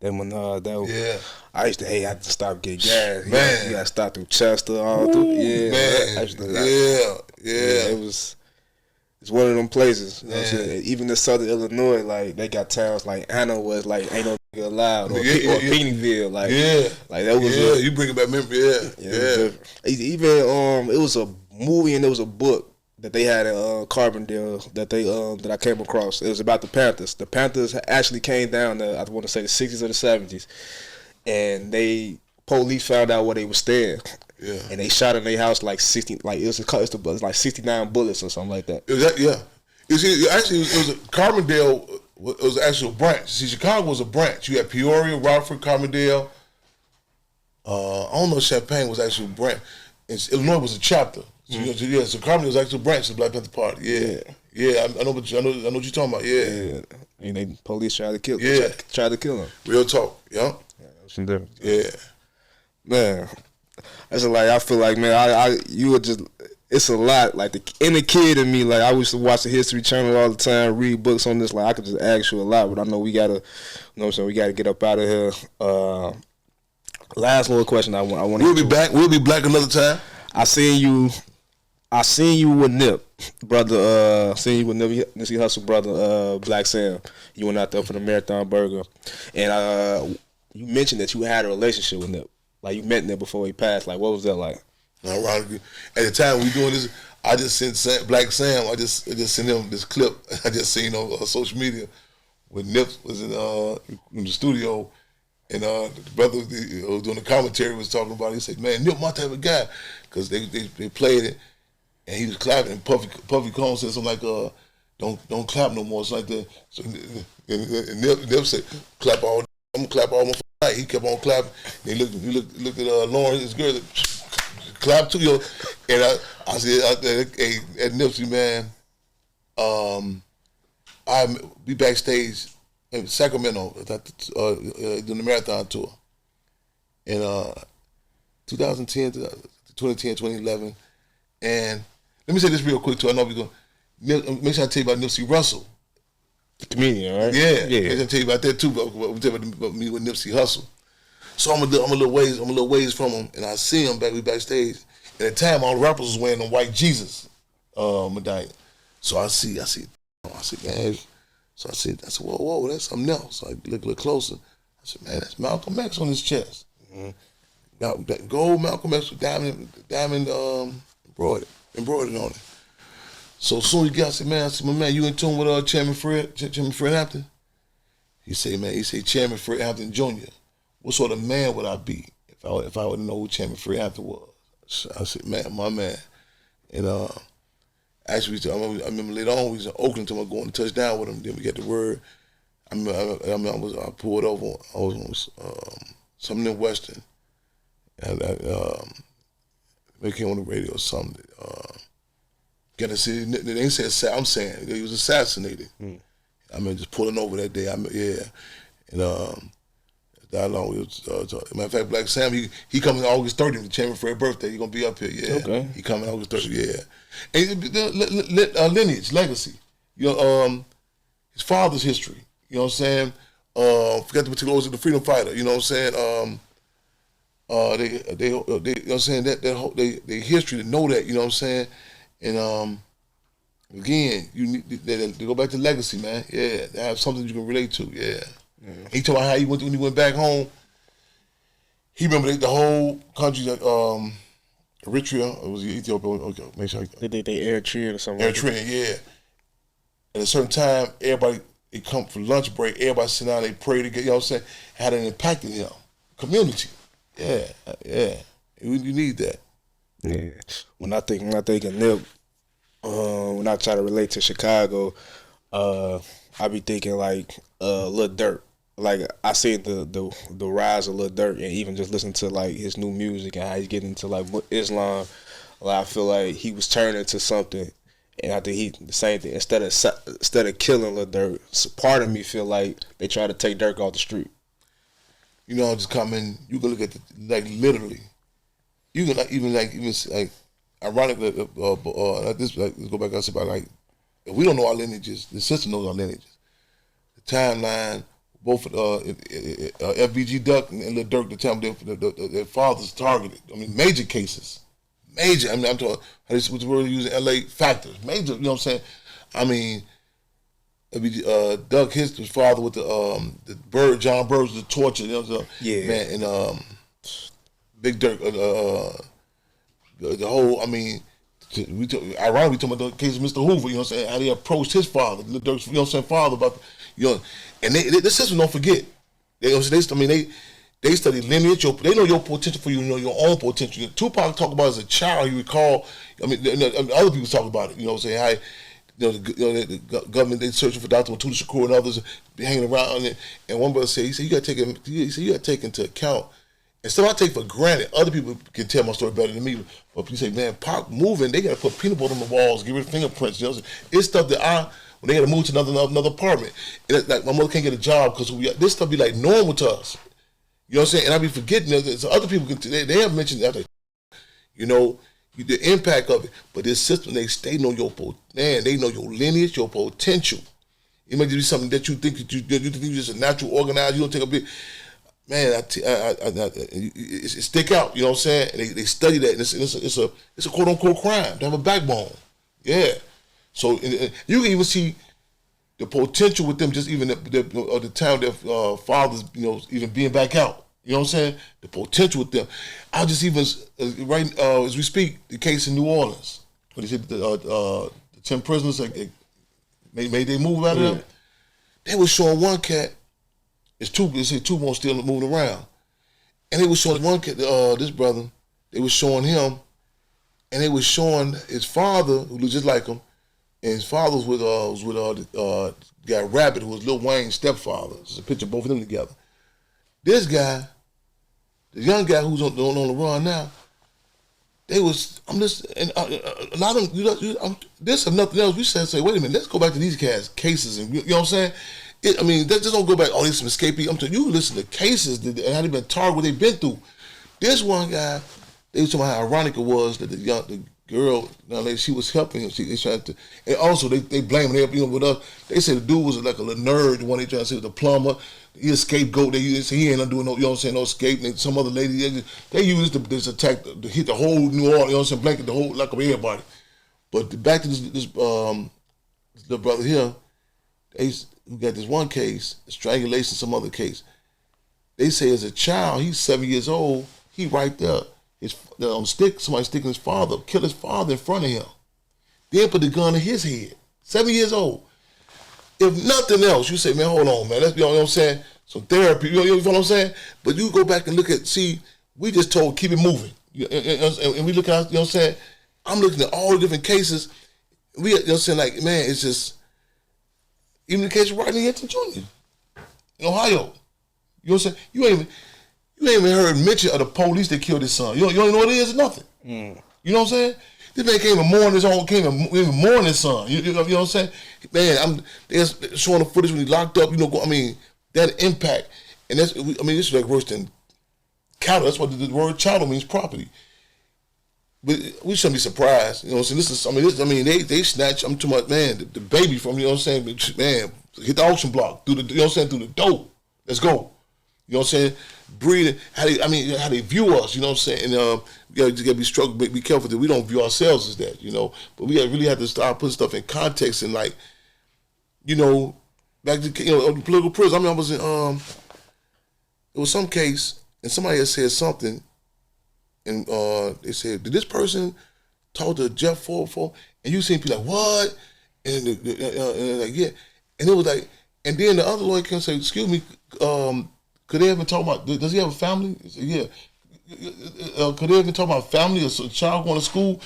Speaker 2: Then when
Speaker 3: yeah,
Speaker 2: I used to have to stop getting gas.
Speaker 3: Man,
Speaker 2: you got to stop through Chester, all through. Yeah,
Speaker 3: man.
Speaker 2: It's one of them places. You know what I'm saying? Even in Southern Illinois, like they got towns like Anna was like ain't no nigga allowed, or Peeneyville, like like that was.
Speaker 3: You bring it back memory,
Speaker 2: Even it was a movie and there was a book that they had in Carbondale that I came across. It was about the Panthers. The Panthers actually came down to, I want to say, the 60s or the 70s, and police found out where they were staying.
Speaker 3: Yeah.
Speaker 2: And they shot in their house like 60, like it was like 69 bullets or something like that.
Speaker 3: You see, actually, it was Carbondale. It was actually a branch. See, Chicago was a branch. You had Peoria, Rockford, Carbondale. I don't know if Champaign was actually a branch. Illinois was a chapter. So, so Carbondale was actually a branch of the Black Panther Party. Yeah. I know what you're talking about. Yeah.
Speaker 2: And they police tried to kill. Tried to kill him.
Speaker 3: Real talk. Yeah.
Speaker 2: Some difference.
Speaker 3: Yeah.
Speaker 2: Man, that's like I feel like, man, you would just. It's a lot. Like the inner kid in me, like I used to watch the History Channel all the time, read books on this. Like I could just ask you a lot, but I know we gotta, you know what I'm saying, we gotta get up out of here. Last little question I want.
Speaker 3: We'll be back. We'll be back another time.
Speaker 2: I seen you with Nip, brother. Seen you with Nipsey Hussle, brother. Black Sam. You went out there for the Marathon Burger, and you mentioned that you had a relationship with Nip. Like you met Nip before he passed. Like what was that like?
Speaker 3: Ironically, at the time we doing this, I just sent Black Sam. I just sent him this clip. I just seen on social media when Nip was in the studio, and the brother who was doing the commentary was talking about it. He said, "Man, Nip, my type of guy," because they played it, and he was clapping. And Puffy Combs said something like, don't clap no more. It's like that. So and Nip said, clap all. I'm gonna clap all my night. He kept on clapping. And he looked at Lauren, his girl. Clap to you. And I said, hey, at Nipsey, man, I be backstage in Sacramento doing the marathon tour in 2010, 2010, 2011. And let me say this real quick too. I know we're going to make sure I tell you about Nipsey Russell.
Speaker 2: The comedian, right?
Speaker 3: Yeah. Make sure I tell you about that too, but we'll tell you about me with Nipsey Hussle. So I'm a little ways from him, and I see him backstage. And at the time, all the rappers was wearing them white Jesus medallion. So I see, man. So I said, whoa, that's something else. So I look closer. I said, man, that's Malcolm X on his chest. Mm-hmm. Now that gold Malcolm X with diamond embroidered on it. So as soon as he got, I said, my man, you in tune with Chairman Fred Hampton? He said, Chairman Fred Hampton Jr. What sort of man would I be if I would know who Chairman Fred Hampton was? So I said, man, my man. And actually, I remember later on, we was in Oakland until I was going to touchdown with him. Then we got the word. I pulled over. I was on something in Western. And they came on the radio or something. Got to see, they ain't said, I'm saying, he was assassinated. Mm. I mean, just pulling over that day. And that long. Matter of fact, Black Sam, he coming August 30th, the Chairman Fred's birthday. He gonna be up here, yeah. Okay. He coming August 30th, yeah. And lineage, legacy. You know, his father's history. You know what I'm saying? Forgot to put the freedom fighter. You know what I'm saying? They you know what I'm saying, they history to know that. You know what I'm saying? And again, you need to go back to legacy, man. Yeah, to have something you can relate to. Yeah. Mm-hmm. He told me how when he went back home. He remember the whole country, like Eritrea. It was Ethiopia. Okay, make sure.
Speaker 2: They Eritrea or something.
Speaker 3: Eritrea, yeah. At a certain time, everybody they come for lunch break. Everybody sit down, they pray together. You know what I'm saying? Had an impact in him. Community. Yeah. You need that.
Speaker 2: Yeah. When I think of Nip, when I try to relate to Chicago, I be thinking like LIL Durk. Like I see the rise of LIL Durk, and even just listen to like his new music and how he's getting into like Islam. Like, I feel like he was turning to something, and I think the same thing. Instead of killing LIL Durk, part of me feel like they try to take Durk off the street.
Speaker 3: You know, just coming. You can look at literally. You can even ironically, let's go back and say about like, if we don't know our lineages, the system knows our lineages. The timeline, both FBG Duck and LIL Durk, the time their fathers targeted. I mean, major cases. Major. I mean, I'm talking, what's the word you use in LA? Factors. Major, you know what I'm saying? I mean, Duck his father with the bird, John Bird was the torture, you know what I'm saying? Yeah. Man, and Big Durk, the whole, I mean, ironically, we talking about the case of Mr. Hoover, you know what I'm saying, how they approached his father, LIL Durk's, you know what I'm saying, father, about, you know, and the system don't forget. They study lineage, they know your potential for you, know your own potential. Tupac talked about as a child, he recall, I mean, other people talk about it, you know what I'm saying, how, the government, they searching for Dr. Matuda Shakur and others be hanging around it, and one brother said, you got to take into account. And stuff I take for granted, other people can tell my story better than me. But you say, man, Pac moving, they got to put peanut butter on the walls, get rid of fingerprints. You know, it's stuff that when they got to move to another apartment, and it's like my mother can't get a job because this stuff be like normal to us. You know what I'm saying? And I be forgetting that so other people they have mentioned that, you know, the impact of it. But this system, they know they know your lineage, your potential. It might just be something that you think that you think you're just a natural organizer. You don't take a bit. Man, it stick out, you know what I'm saying? And they study that, and it's a quote-unquote crime to have a backbone. Yeah. So you can even see the potential with them, just even the time their fathers, you know, even being back out. You know what I'm saying? The potential with them. I'll just even, right as we speak, the case in New Orleans, when they said the 10 prisoners, made they move out of them. They was showing one cat, they say two more still moving around. And they was showing one cat, this brother, they was showing him, and they was showing his father, who looked just like him, and his father was with the guy Rabbit, who was Lil Wayne's stepfather. There's a picture of both of them together. This guy, the young guy who's on the run now, I'm just, and a lot of them, this and nothing else. We said, wait a minute, let's go back to these cases, and you know what I'm saying? That just don't go back, there's some escapee. I'm telling you, listen to cases and how they've been targeted, what they've been through. This one guy, they was talking about how ironic it was that the girl, she was helping him. They tried to, and also they blame him. With us, they said the dude was like a little nerd. The one they tried to say was the plumber. He a scapegoat. They say he ain't doing no, you know what I'm saying, no escape. And some other lady, they used this attack to hit the whole New Orleans, you know what I'm saying, blanket the whole, like everybody. But back to this little brother here, we got this one case, strangulation, some other case. They say as a child, he's 7 years old, he right there. Somebody sticking his father, kill his father in front of him. Then put the gun in his head. 7 years old. If nothing else, you say, man, hold on, man. That's, you know what I'm saying? Some therapy, you know what I'm saying? But you go back and look at, we just told keep it moving. And we look at, you know what I'm saying? I'm looking at all the different cases. You know what I'm saying? Like, man, it's just, even the case of Rodney Hampton Jr. in Ohio. You know what I'm saying? You ain't even heard mention of the police that killed his son. You don't know what it is or nothing. You know what I'm saying? This man came and mourned his son. You know what I'm saying? Man, they're showing the footage when he locked up. That impact, and this is like worse than cattle. That's what the word chattel means, property. But we shouldn't be surprised. You know what I'm saying? They snatch. I'm talking about, man, the baby from, you know what I'm saying? Man, hit the auction block through the, you know what I'm saying, through the door. Let's go. You know what I'm saying? Breathing, how they view us, you know what I'm saying? And you gotta be careful that we don't view ourselves as that, you know. But we really have to start putting stuff in context and, like, you know, back to, you know, political prisoners. I was in it was some case and somebody had said something, and they said, did this person talk to Jeff Ford? And you seen people like, what? And like, yeah. And it was like, and then the other lawyer can say, excuse me, could they even talk about, does he have a family? He said, yeah. Could they even talk about family or a child going to school?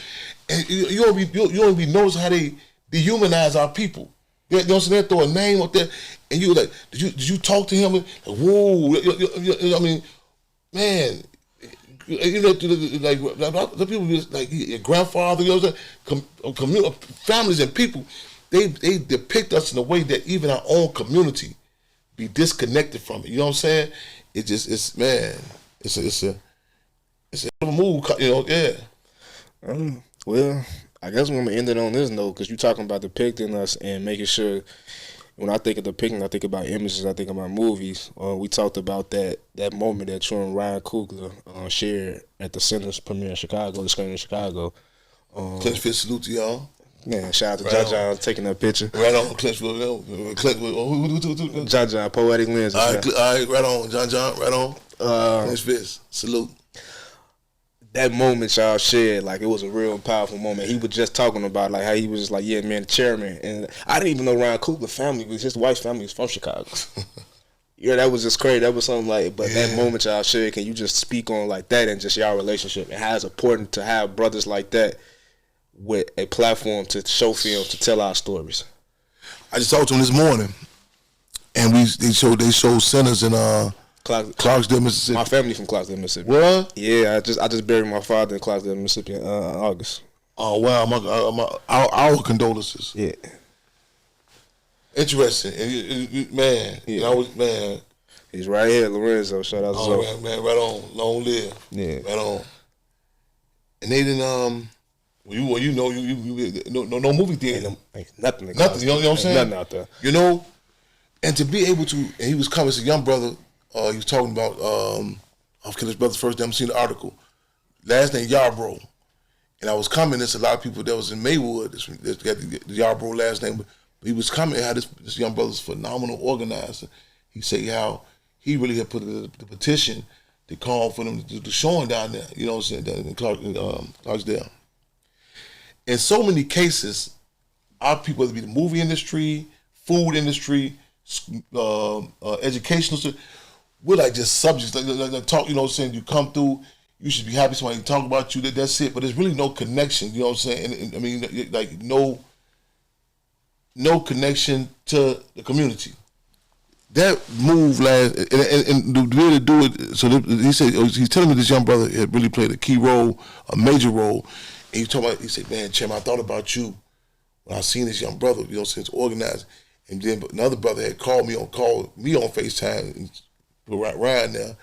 Speaker 3: And you don't be noticing how they dehumanize our people. You know what I'm saying? They throw a name up there, and you like, did you talk to him? Like, whoa, I mean, man, you know, like the people like your grandfather, you know what I'm saying? Families and people, they depict us in a way that even our own community be disconnected from it. You know what I'm saying? It's a move, you know, yeah.
Speaker 2: Well, I guess I'm going to end it on this note, because you're talking about depicting us and making sure, when I think of depicting, I think about images, I think about movies. We talked about that moment that you and Ryan Coogler shared at the Center's premiere in Chicago, the screen in Chicago.
Speaker 3: Clinchfield, salute to y'all.
Speaker 2: Man, shout out to John taking that picture.
Speaker 3: Right on, Clinchfield.
Speaker 2: John, Poetic Lens.
Speaker 3: All right, right on, John, right on. Clinchfield, salute.
Speaker 2: That moment y'all shared, like, it was a real powerful moment. He was just talking about, like, how he was just like, yeah, man, the chairman. And I didn't even know Ryan Coogler family, because his wife's family was from Chicago. Yeah, that was just crazy. That was something like, but that moment y'all shared, can you just speak on like that and just y'all relationship and how it's important to have brothers like that with a platform to show film, to tell our stories?
Speaker 3: I just talked to him this morning, and they showed centers in Clarksdale, Mississippi.
Speaker 2: My family from Clarksdale, Mississippi.
Speaker 3: What?
Speaker 2: Yeah, I just buried my father in Clarksdale, Mississippi in August.
Speaker 3: Oh wow, our condolences.
Speaker 2: Yeah.
Speaker 3: Interesting, and man.
Speaker 2: Yeah.
Speaker 3: Man.
Speaker 2: He's right here, Lorenzo. Shout out to
Speaker 3: Zoe. Man, right on. Long live.
Speaker 2: Yeah.
Speaker 3: Right on. And they didn't you know no movie theater.
Speaker 2: Ain't nothing.
Speaker 3: You know what I'm saying?
Speaker 2: Nothing out there.
Speaker 3: You know, and to be able to, and he was coming as a young brother. He was talking about I've killed his brother's first day. I'm seeing the article. Last name Yarbrough. And I was coming. There's a lot of people that was in Maywood that got the Yarbrough last name. But he was coming. How this young brother's phenomenal organizer. He said how he really had put the petition to call for them to do the showing down there. You know what I'm saying? Down in Clarksdale. In so many cases, our people, whether it be the movie industry, food industry, educational, we're like just subjects. Like talk. You know what I'm saying? You come through. You should be happy somebody talk about you. That's it. But there's really no connection. You know what I'm saying? And I mean, like no no connection to the community. That move last, and the way to do it, so he said, he's telling me this young brother had really played a key role, a major role. And he told me, he said, man, Chairman, I thought about you when I seen this young brother, since organized. And then another brother had called me on FaceTime, and put Ryan there,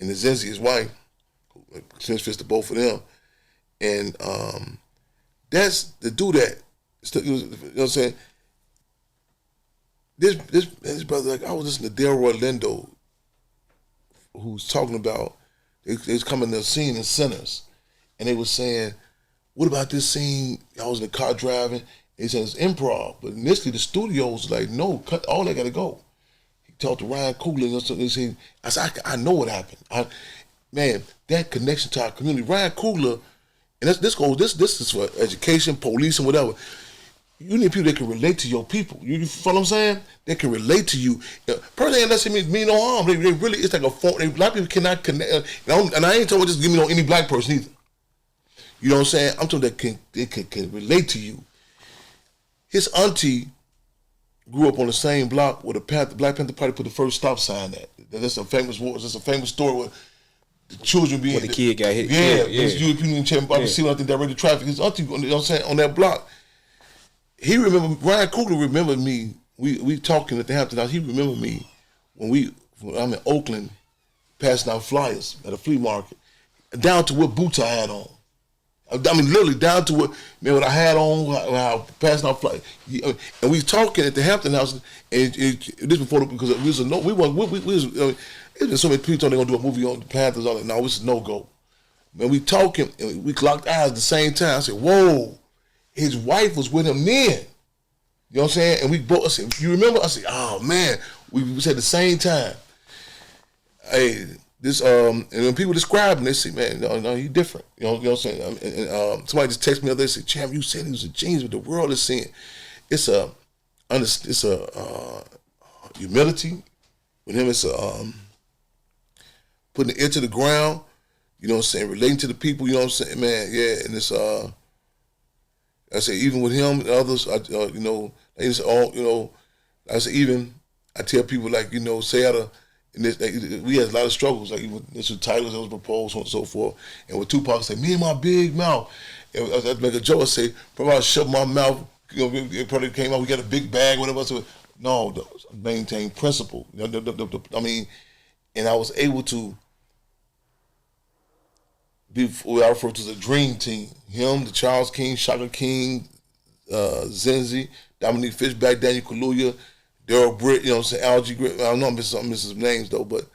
Speaker 3: and the Zenzi, his wife, since fist to both of them. And that's to do that. You know what I'm saying? This brother, like I was listening to Delroy Lindo, who's talking about they was coming to the scene in Centers, and they was saying, what about this scene? I was in the car driving. He said it's improv, but initially the studio was like, no, cut all that gotta go. He talked to Ryan Coogler and something. He said, I said, I know what happened. Man, that connection to our community. Ryan Coogler, and this is for education, police, and whatever. You need people that can relate to your people. You feel what I'm saying? They can relate to you. Personally, unless it mean no harm. They really, it's like a phone. Black people cannot connect. And I ain't talking about just give me no any black person either. You know what I'm saying? I'm talking that they can relate to you. His auntie grew up on the same block where the Black Panther Party put the first stop sign at. That's a famous story where the children being...
Speaker 2: Where the kid got hit.
Speaker 3: Yeah. This European champion, see when I think directed traffic. His auntie, you know what I'm saying, on that block. Ryan Coogler remembered me. We talking at the Hampton House. He remembered me when I'm in Oakland, passing out flyers at a flea market, down to what boots I had on. I mean, literally down to what I had on, how passing out flyers. And we talking at the Hampton House, and this before because it was a no. It was so many people thought they gonna do a movie on the Panthers. All that. No, this is no go. Man, we talking and we locked eyes at the same time. I said, whoa. His wife was with him then. You know what I'm saying? And we both, I said, you remember? I said, oh man, we said the same time. Hey, this, and when people describe him, they say, man, no, he's different. You know what I'm saying? And somebody just texted me the other day and said, Champ, you said he was a genius, but the world is seeing. It's a humility. With him, it's putting the ear to the ground, you know what I'm saying, relating to the people, you know what I'm saying, man, yeah, and it's, I say even with him and others, you know, they just all, you know, I say even I tell people like, you know, say we had a lot of struggles, like even this was titles that was proposed, so on and so forth. And with Tupac, say me and my big mouth, and I'd make a joke. I say probably I shut my mouth. You know, it probably came out. We got a big bag, whatever. So no, maintain principle. I mean, and I was able to be what I refer to as a dream team. Him, the Charles King, Shaka King, Zenzi, Dominique Fishback, Daniel Kaluuya, Daryl Britt, you know what I'm saying, Algie Grit. I don't know, I'm missing some names though, but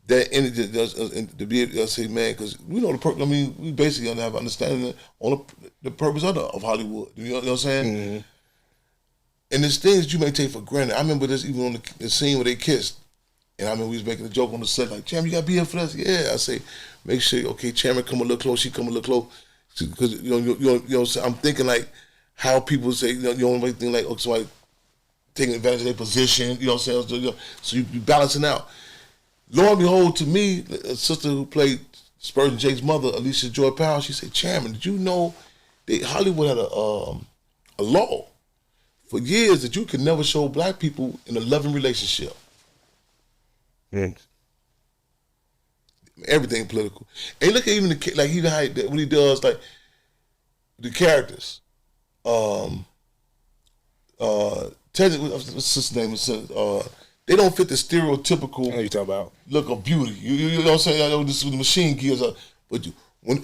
Speaker 3: that energy to be able to say, man, because we know the purpose. I mean, we basically have understanding on the purpose of Hollywood. You know what I'm saying? Mm-hmm. And there's things that you may take for granted. I remember this even on the scene where they kissed. And I remember we was making a joke on the set, like, Chairman, you got to be here for this? Yeah. I say, make sure, okay, Chairman, come a little close, she come a little close. Because, you know, I'm thinking, like, how people say, you know think like, oh, somebody taking advantage of their position, you know what I'm saying? So you balancing out. Lo and behold, to me, a sister who played Spurgeon Jake's mother, Alicia Joy Powell, she said, Chairman, did you know that Hollywood had a law for years that you could never show black people in a loving relationship?
Speaker 2: Yeah.
Speaker 3: Everything political. And look at even even how when he does like the characters. What's his name? They don't fit the stereotypical
Speaker 2: what are you talking about?
Speaker 3: Look of beauty. You know what I'm saying? I know this is the machine gears up, but when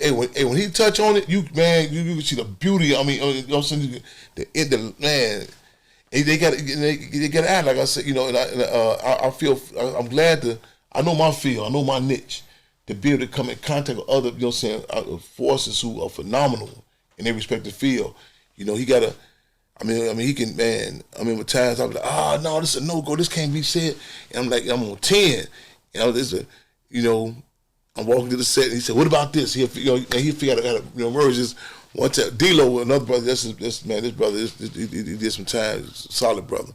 Speaker 3: he touch on it, you can see the beauty. I mean, you know what I'm saying? The man. They got to act like I said, you know. And I feel I'm glad I know my field, I know my niche, to be able to come in contact with other, you know what I'm saying, forces who are phenomenal in their respective field. You know, he got to. I mean, he can, man. I mean, with times I'm like, no, this is a no go. This can't be said. And I'm like, I'm on 10. You know, I'm walking to the set, and he said, "What about this?" He figured out how to merge this. One time, D-Lo, another brother. This brother, he did some time. Solid brother.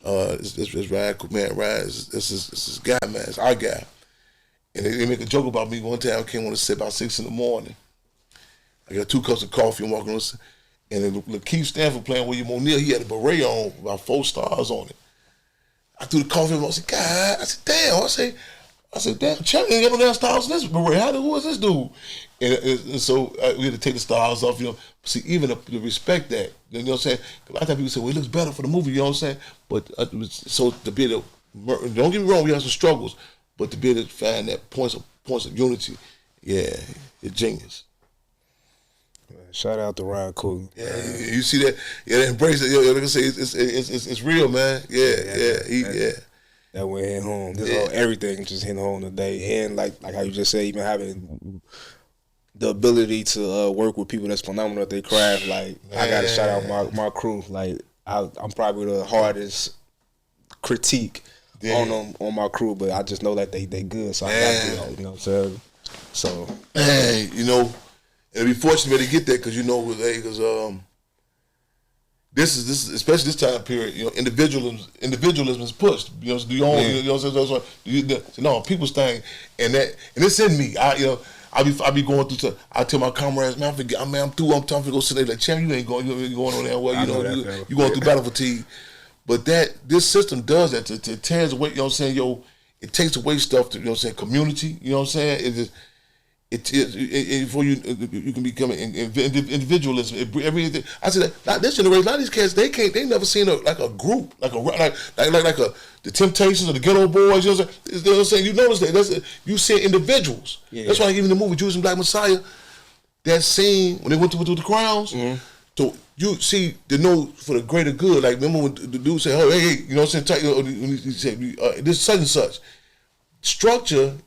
Speaker 3: This Ryan, man. Ryan, this is guy, man. It's our guy. And they make a joke about me. One time, I came on the set about 6 in the morning. I got 2 cups of coffee and walking on the set. And then Lakeith Stanford playing William O'Neal, he had a beret on, about 4 stars on it. I threw the coffee in, I said, God, I said, damn, I said, damn, Chuck ain't got no damn stars in this beret. Who is this dude? And so we had to take the stars off, you know. See, even to respect that, you know what I'm saying? A lot of times people say, well, it looks better for the movie, you know what I'm saying? But so to be able to, don't get me wrong, we have some struggles, but to be able to find that points of unity, yeah, it's genius.
Speaker 2: Shout out to Ryan Coogler.
Speaker 3: Yeah, you see that? Yeah, they embrace it. Like I say, it's real, man. Yeah.
Speaker 2: That went hit home. Everything just hit home today, and like how you just said, even having the ability to work with people that's phenomenal at their craft. Like, man. I gotta shout out my crew. Like, I'm probably the hardest critique on them, on my crew, but I just know that they good, so I got to, you know what I'm saying? So,
Speaker 3: man, you know. And be fortunate to get that, because you know, because this is especially this time period. You know, individualism is pushed. You know, do your own. You know what I'm saying? No, people's thing, and it's in me. I be going through. I tell my comrades, man, I'm through. I'm time to go sit there. Like, champ, you ain't going on there. Well, you going through battle fatigue. But this system does that. It tears away. You know what I'm saying? It takes away stuff. You know what I'm saying? Community. You know what I'm saying? It just. For you can become an individualism. Everything. I said that this generation, a lot of these cats, they never seen a group, like the Temptations or the Ghetto Boys. You know what I'm saying? You notice that you see individuals. Yeah. That's why even the movie Judas and Black Messiah, that scene when they went to the crowns. Mm-hmm. So you see the know for the greater good. Like, remember when the dude said, "Oh, hey," you know what I'm saying? When he said, "This such and such." Structure.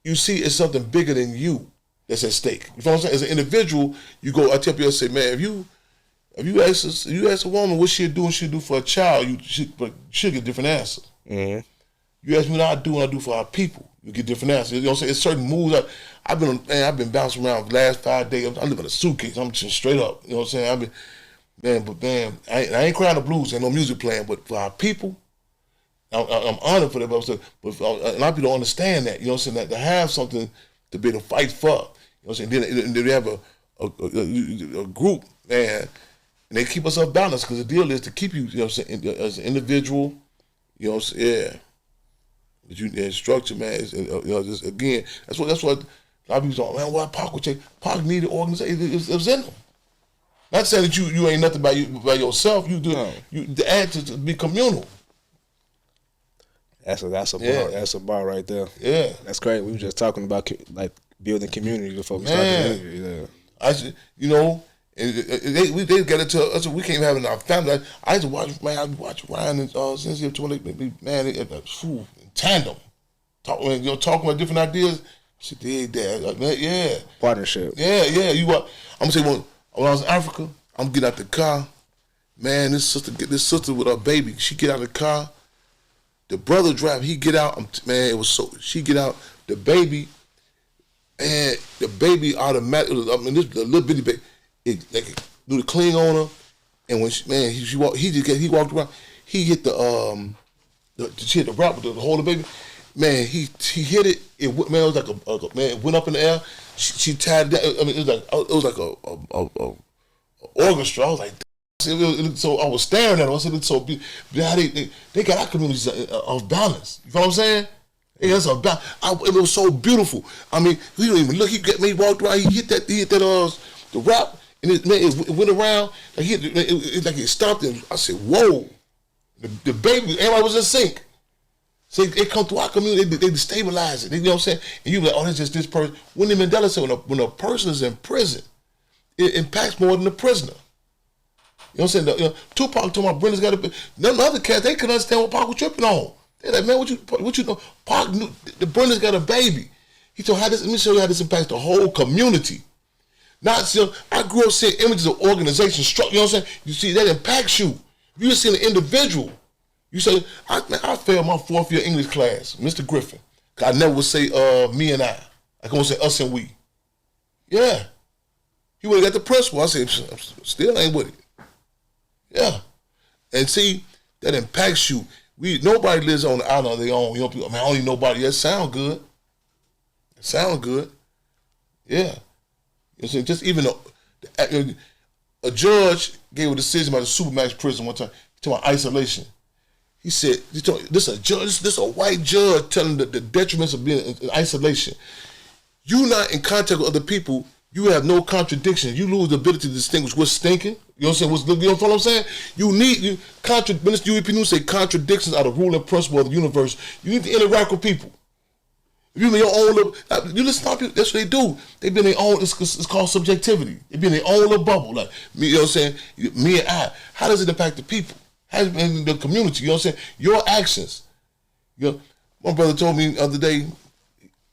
Speaker 3: You see, it's something bigger than you that's at stake. You know what I'm saying? As an individual, you go. I tell people, I say, man, if you ask a woman what she'll do for a child, she'll get a different answer. Mm-hmm. You ask me what I do for our people, you get different answers. You know what I'm saying? It's certain moves. I've been bouncing around the last 5 days. I live in a suitcase. I'm just straight up. You know what I'm saying? I ain't crying the blues. Ain't no music playing, but for our people. I'm honored for that, but a lot of people don't understand that. You know what I'm saying? That to have something to be able to fight for. You know what I'm saying? Then they have a group, man, and they keep us off balance, because the deal is to keep you, you know what I'm saying, as an individual. You know what I'm saying? Yeah. But structure, man. Is, you know, just again, that's what a lot of people say, man. Why Pac would take? Pac needed organization. It was in them. Not saying that you ain't nothing by yourself. You do to add to be communal.
Speaker 2: That's a bar. That's a bar right there.
Speaker 3: Yeah,
Speaker 2: that's great. We were just talking about like building community before we started the movie. Yeah,
Speaker 3: you know, they got it to us. We can't have it in our family. I used to watch Ryan and Cynthia man, in tandem, talking about different ideas. She did that, yeah.
Speaker 2: Partnership.
Speaker 3: Yeah. I'm gonna say when I was in Africa, I'm getting out the car, man. This sister with her baby, she get out of the car. The brother drive, he get out, man, she get out, the baby automatically, this little bitty baby, like do the cling on her, and when he walked around, he hit she hit the wrap with the hold of the baby, man, he hit it, it was like it went up in the air, she tied it down, I mean, it was like a orchestra. I was like, so I was staring at them. I said, "It's so beautiful. They got our communities off balance." You know what I'm saying? It's off balance. It was so beautiful. I mean, he didn't even look. He walked around. He hit that the rap, and it went around. Like it stopped him. I said, "Whoa!" The baby, everybody was in sync. So it come through our community. They destabilize it. You know what I'm saying? And you be like, "Oh, that's just this person." Winnie Mandela said, "When a person is in prison, it impacts more than the prisoner." You know what I'm saying? Tupac told my Brenda's got to. None of the other cats, they couldn't understand what Pac was tripping on. They're like, man, what you know? Pac knew the Brenda's got a baby. He told, let me show you how this impacts the whole community. I grew up seeing images of organization structure. You know what I'm saying? You see, that impacts you. If you see an individual, you say, I failed my 4th year English class, Mr. Griffin. I never would say me and I. I can only say us and we. Yeah. He would have got the principal. I said, still ain't with it. Yeah, and see, that impacts you. Nobody lives on the island of their own. You know, people, man, only nobody. That sound good. Yeah. You know, just even a judge gave a decision about the Supermax prison one time. He talking about isolation. He said, this a judge, this a white judge telling the detriments of being in isolation. You not in contact with other people, you have no contradiction. You lose the ability to distinguish what's stinking. You know what I'm saying? You know what I'm saying? Minister UEP say contradictions are the ruling principle of the universe. You need to interact with people. If you in your own little, you listen to people, that's what they do. They be in their own, it's called subjectivity. They be in their own little bubble. Like, me, you know what I'm saying? Me and I. How does it impact the people? How does it impact the community? You know what I'm saying? Your actions. You know, my brother told me the other day,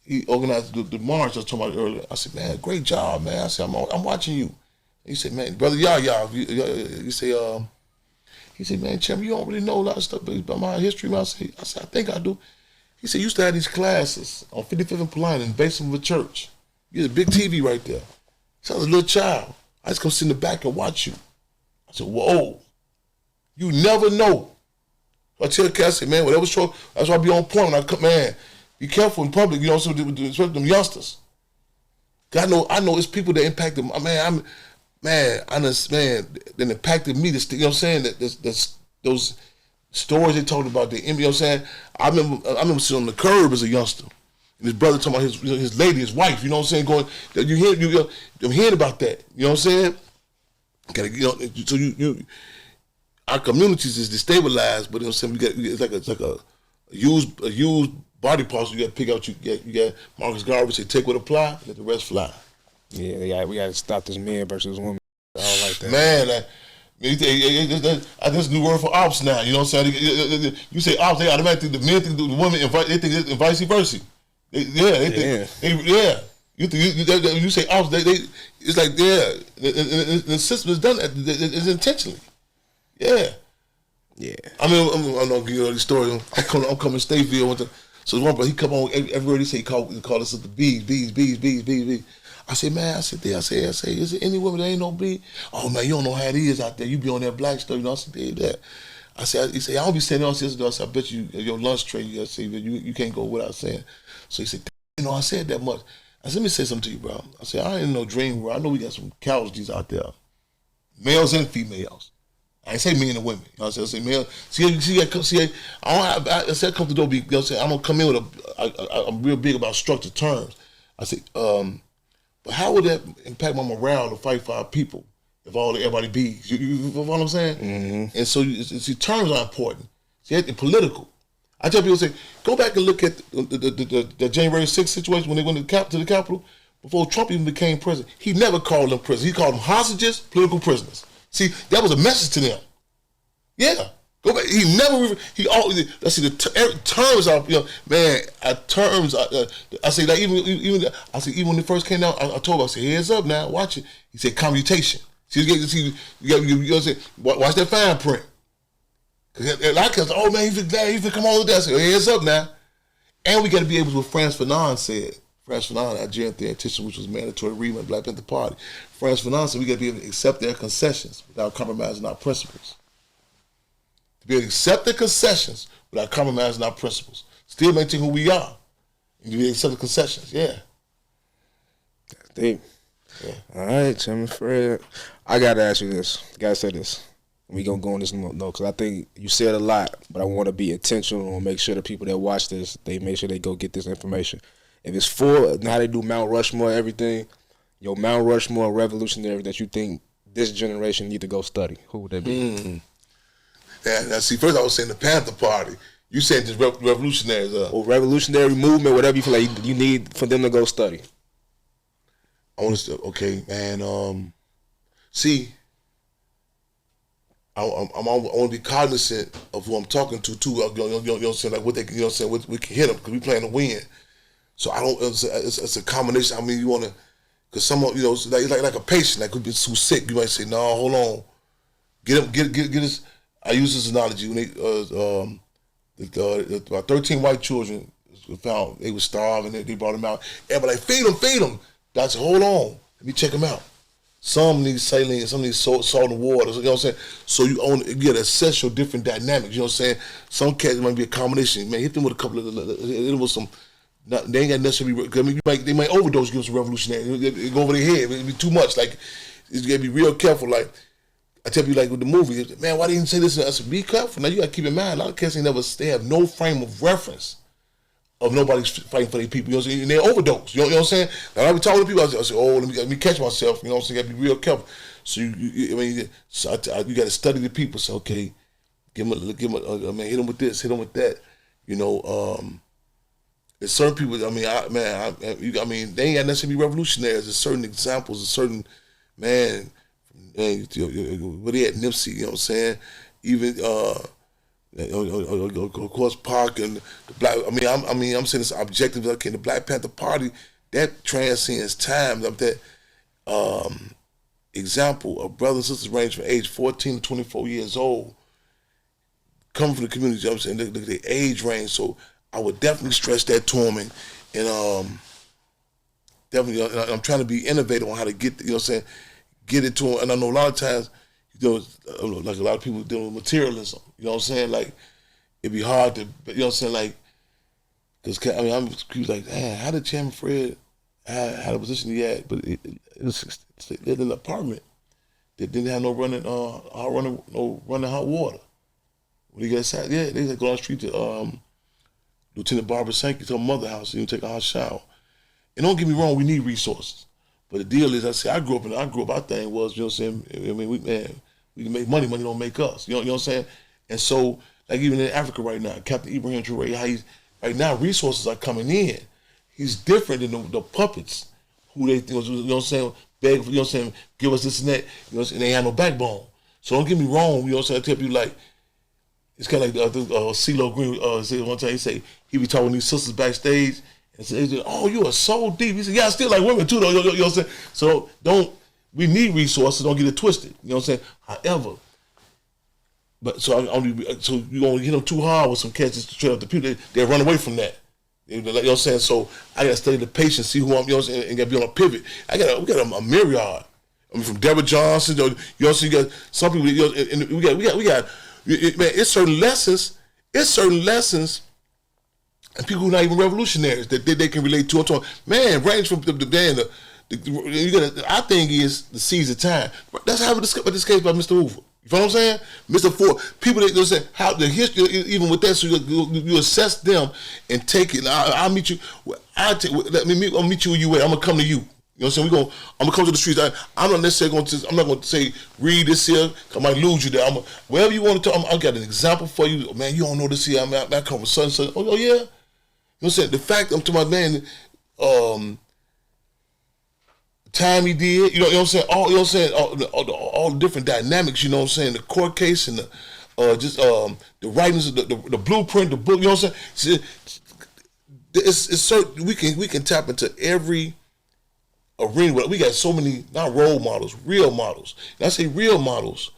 Speaker 3: he organized the march I was talking about earlier. I said, man, great job, man. I said, I'm watching you. He said, man, brother, he said, man, Chairman, you don't really know a lot of stuff about my history. I said, I think I do. He said, you used to have these classes on 55th and Polina in the basement of a church. You had a big TV right there. So I was a little child. I just come sit in the back and watch you. I said, whoa, you never know. So I tell the cat, I said, man, whatever's true, that's why I be on point when I come, man. Be careful in public, you know, especially them youngsters. I know it's people that impact them. Man, that impacted me. You know what I'm saying? Those stories they talked about, you know what I'm saying? I remember sitting on the curb as a youngster, and his brother talking about his lady, his wife. You know what I'm saying? Going, I'm hearing about that. You know what I'm saying? So our communities is destabilized, but you know what I'm saying? It's like a used body parts. You got to pick out. You got Marcus Garvey say, take what apply, let the rest fly.
Speaker 2: Yeah, we got to stop this men versus women. I don't like that.
Speaker 3: Man, that's a new word for ops now. You know what I'm saying? You say ops, they automatically the men think the women, they think it's vice versa. You say ops, it's like the system is done. It's intentionally. Yeah.
Speaker 2: Yeah.
Speaker 3: I mean, I'm not giving you all these stories. I'm coming to Stateville. So one brother, he come on everywhere. He say he called us the bees. I said, man, I said, is there any woman that ain't no bee? Oh man, you don't know how it is out there. You be on that black stuff, you know. I said, that. I said, he said, I don't be saying all this stuff. I said, I bet you your lunch tray, you can't go without saying. So he said, you know, I said that much. I said, let me say something to you, bro. I said, I ain't no dream world. I know we got some casualties out there, males and females. I ain't say men and women. You know what I'm saying? I say male. I said come to the door. You know what I'm saying? I'm gonna come in with I'm real big about structured terms. I say, but how would that impact my morale to fight for our people if everybody bees? You know what I'm saying? Mm-hmm. And so see, terms are important. See, it's political. I tell people, say, go back and look at the January 6th situation when they went to the Capitol. Before Trump even became president, he never called them prisoners. He called them hostages, political prisoners. See, that was a message to them. Yeah. Go back. He never, he always, let's see, the terms are, you know, man, terms, I say that even when it first came out, I told him, I said, heads up now, watch it. He said, commutation. See, you know, say, watch that fine print. Because a lot of guys, oh man, he's come on with that. I said, heads up now. And we got to be able to, what Frantz Fanon said. Frantz Fanon, Nigerian theoretician, which was mandatory reading by the Black Panther Party. Frantz Fanon said we got to be able to accept their concessions without compromising our principles. To be able to accept their concessions without compromising our principles. Still maintain who we are. And to be able to accept the concessions, yeah.
Speaker 2: That's deep. Yeah. All right, Chairman Fred. I got to ask you this. Got to say this. We going to go on this note, because I think you said a lot, but I want to be intentional and make sure the people that watch this, they make sure they go get this information. If it's for how they do Mount Rushmore, everything, your Mount Rushmore revolutionary that you think this generation need to go study, who would that be?
Speaker 3: Now, see, first I was saying the Panther Party. You said this revolutionaries.
Speaker 2: Or revolutionary movement, whatever you feel like you need for them to go study.
Speaker 3: I want to, okay, man. See, I want to be cognizant of who I'm talking to too. You know what I'm saying? Like what they, you know what I'm saying? We can hit them because we playing to win. So I don't. It's a combination. I mean, you want to, because some, you know, like a patient that could be too sick. You might say, no, hold on, get us. I use this analogy when about 13 white children were found. They were starving. They brought them out. Everybody like, feed them. I said, hold on, let me check them out. Some need saline, some need salt and water. You know what I'm saying? So you get to assess your different dynamics. You know what I'm saying? Some cats might be a combination. Man, hit them with a couple of, it was some. They ain't got necessarily. I mean, they might overdose. Give them some revolutionary. It go over their head. It'd be too much. Like, you gotta be real careful. Like I tell you, like with the movie, man, why didn't you say this? I said, be careful. Now you gotta keep in mind, a lot of cats they have no frame of reference of nobody's fighting for their people. You know what I'm saying? And they overdose. You know what I'm saying? Now I be talking to people, I say, oh, let me catch myself. You know what I'm saying? You gotta be real careful. So you gotta study the people. So okay, give them, hit them with this, hit them with that. You know, there's certain people. I mean, they ain't got necessarily be revolutionaries. There's certain examples, there's certain what they at NIPSEY. You know what I'm saying? Even of course, Park and the Black. I'm saying this objective. Okay, the Black Panther Party that transcends time. That example of brothers and sisters range from age 14 to 24 years old, coming from the community. You know what I'm saying, look at their age range. So I would definitely stress that to them, and definitely I'm trying to be innovative on how to get, you know what I'm saying, get it to them. And I know a lot of times, you know, like a lot of people dealing with materialism. You know what I'm saying? Like it'd be hard to, you know what I'm saying, like, because I'm like, man, how did Chairman Fred had a position he had? But it was in an apartment that didn't have no running hot water. When he got inside, they go down the street to Lieutenant Barbara Sankey to her mother house and take a hot shower. And don't get me wrong, we need resources. But the deal is, I grew up, our thing was, you know what I'm saying, I mean, we can make money don't make us. You know what I'm saying? And so, like even in Africa right now, Captain Ibrahim Traoré, right now resources are coming in. He's different than the puppets who they, you know what I'm saying, beg, you know what I'm saying, give us this and that, you know, and they have no backbone. So don't get me wrong, you know what I'm saying, I tell people like, it's kind of like CeeLo Green, one time he be talking to these sisters backstage, and say, oh, you are so deep. He said, yeah, I still like women too, though. You know what I'm saying? So we need resources, don't get it twisted. You know what I'm saying? However, so you gonna hit them too hard with some catches to trail up the people, they run away from that. You know what I'm saying? So I gotta study the patience, see who I'm, you know what I'm saying, and gotta be on a pivot. We got a myriad. I mean, from Deborah Johnson, you know what I'm saying, you got some people, you know, and we got man, it's certain lessons, and people who are not even revolutionaries that they can relate to. Man, range from our thing is the seeds of time. That's how we discussed this case by Mr. Hoover. You know what I'm saying? Mr. Ford, people that say how the history, even with that, so you assess them and take it. I'll meet you. I'll meet you where you at. I'm gonna come to you. You know what I'm saying? I'm gonna come to the streets. I'm not necessarily I'm not gonna say read this here. I might lose you there. Wherever you want to talk. I got an example for you. Man, you don't know this here. I come from such. Oh yeah. You know what I'm saying? The fact I'm to my man, time he did. You know what I'm saying? All, you know what I'm saying? All the different dynamics. You know what I'm saying? The court case and the writings, the blueprint, the book. You know what I'm saying? It's certain we can tap into every arena. We got so many, not role models, real models. And I say real models,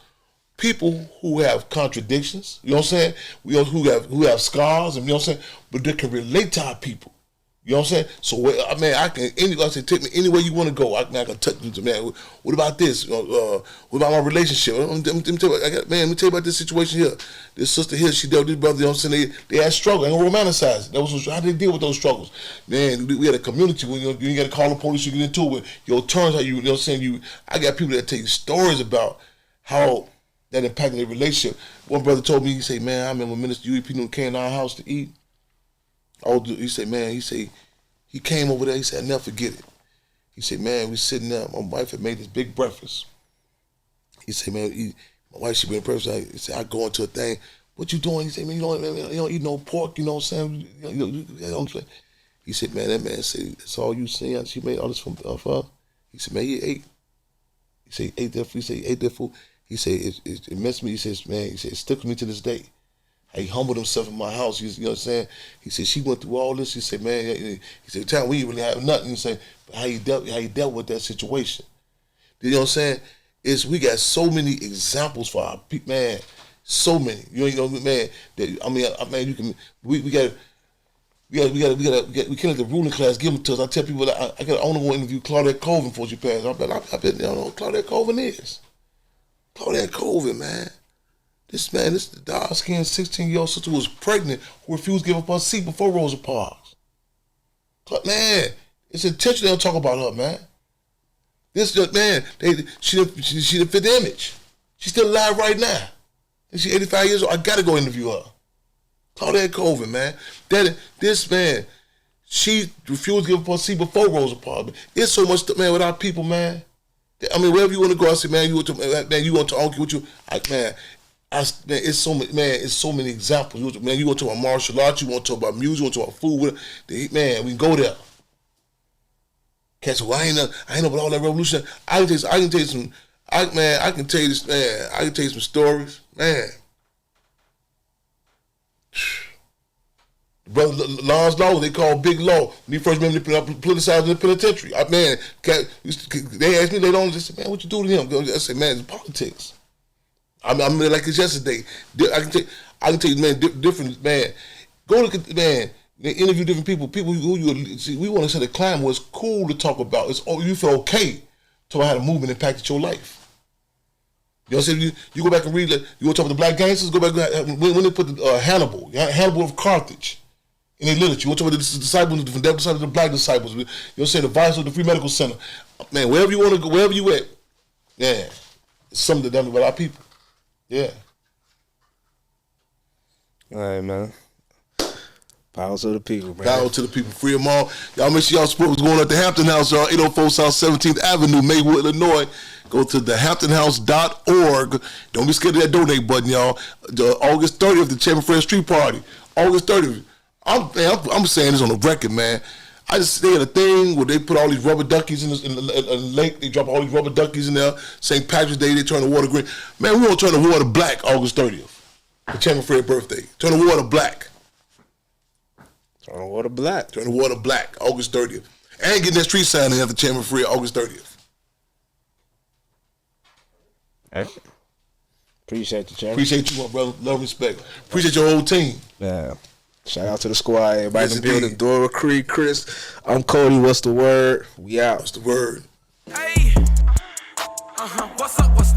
Speaker 3: people who have contradictions, you know what I'm saying? Who have scars, and you know what I'm saying? But they can relate to our people. You know what I'm saying? So, man, I say, take me anywhere you want to go. I can touch you, man. What about this? What about my relationship? Let me tell you about this situation here. This sister here, she dealt with this brother, you know what I'm saying? They had struggles. I ain't gonna romanticize it. That was how they deal with those struggles. Man, we had a community where you got to call the police, you get into it with your terms, how you know what I'm saying? I got people that tell you stories about how that impacted their relationship. One brother told me, he said, man, I remember Minister UEP came to our house to eat. He said, man, he came over there, he said, I'll never forget it. He said, man, we sitting there, my wife had made this big breakfast. He said, man, my wife, she been breakfast. He said, I go into a thing, what you doing? He said, man, you don't eat no pork, you know what I'm saying? He said, man, that man said, that's all you see. She made all this for her. He said, man, he ate. He said, he ate that food. He said, it messed me. He says, man, it sticks with me to this day. He humbled himself in my house. You know what I'm saying? He said, she went through all this. He said, man, he said, time we didn't really have nothing. He said, but how he dealt with that situation. You know what I'm saying? We got so many examples for our people, man. So many. You know, man. You can. We can't let the ruling class give them to us. I tell people that I only want to interview Claudette Colvin before she passed. I bet you don't know who Claudette Colvin is. Claudette Colvin, man. This dark-skinned 16-year-old sister who was pregnant, who refused to give up her seat before Rosa Parks. Man, it's intentional they don't talk about her, man. This young man, she done fit the image. She's still alive right now. And she's 85 years old. I gotta go interview her. Claudette Colvin, man. This man, she refused to give up her seat before Rosa Parks. It's so much, man, with our people, man. I mean, wherever you want to go, I say, man, you want to argue with you, man, it's so many, man, it's so many examples. You want to talk about martial arts, you want to talk about music, you want to talk about food, man, we can go there. Cats, well, I ain't know about all that revolution. I can tell you some, I can tell you this, man. I can tell you some stories, man. Brother Law's Law, they call Big Law. When he first made me politicized in the penitentiary. Man, they asked me later on, they said, man, what you do to him? I said, man, it's politics. I mean, like it's yesterday. I can tell you, man, different, man. Go look at, man, they interview different people who you see. We want to say the climate was cool to talk about. You feel okay to how the movement impacted your life. You know what I'm saying? You go back and read, you want to talk about the black gangsters, go back when they put Hannibal of Carthage in their literature. You want to talk about the disciples, the devil disciples, the black disciples. You know what I'm saying? The vice of the Free Medical Center. Man, wherever you want to go, wherever you at, yeah, it's something done about our people. Yeah.
Speaker 2: All right, man. Power to the people, man.
Speaker 3: Power to the people. Free them all. Y'all make sure y'all support what's going on at the Hampton House, y'all. 804 South 17th Avenue, Maywood, Illinois. Go to thehamptonhouse.org. Don't be scared of that donate button, y'all. August 30th, the Chairman Fred Street Party. August 30th. I'm saying this on the record, man. I just they had a thing where they put all these rubber duckies in the lake. They drop all these rubber duckies in there. St. Patrick's Day, they turn the water green. Man, we want to turn the water black August 30th. The Chairman Fred birthday. Turn the water black.
Speaker 2: Turn the water black.
Speaker 3: Turn the water black August 30th. And getting that street sign in after Chairman Fred August 30th.
Speaker 2: Hey. Appreciate you, Chairman.
Speaker 3: Appreciate you, my brother. Love and respect. Appreciate your whole team.
Speaker 2: Yeah. Shout out to the squad. Everybody in the building. Dora, Creed, Chris. I'm Cody. What's the word? We out.
Speaker 3: What's the word?
Speaker 1: Hey. What's up?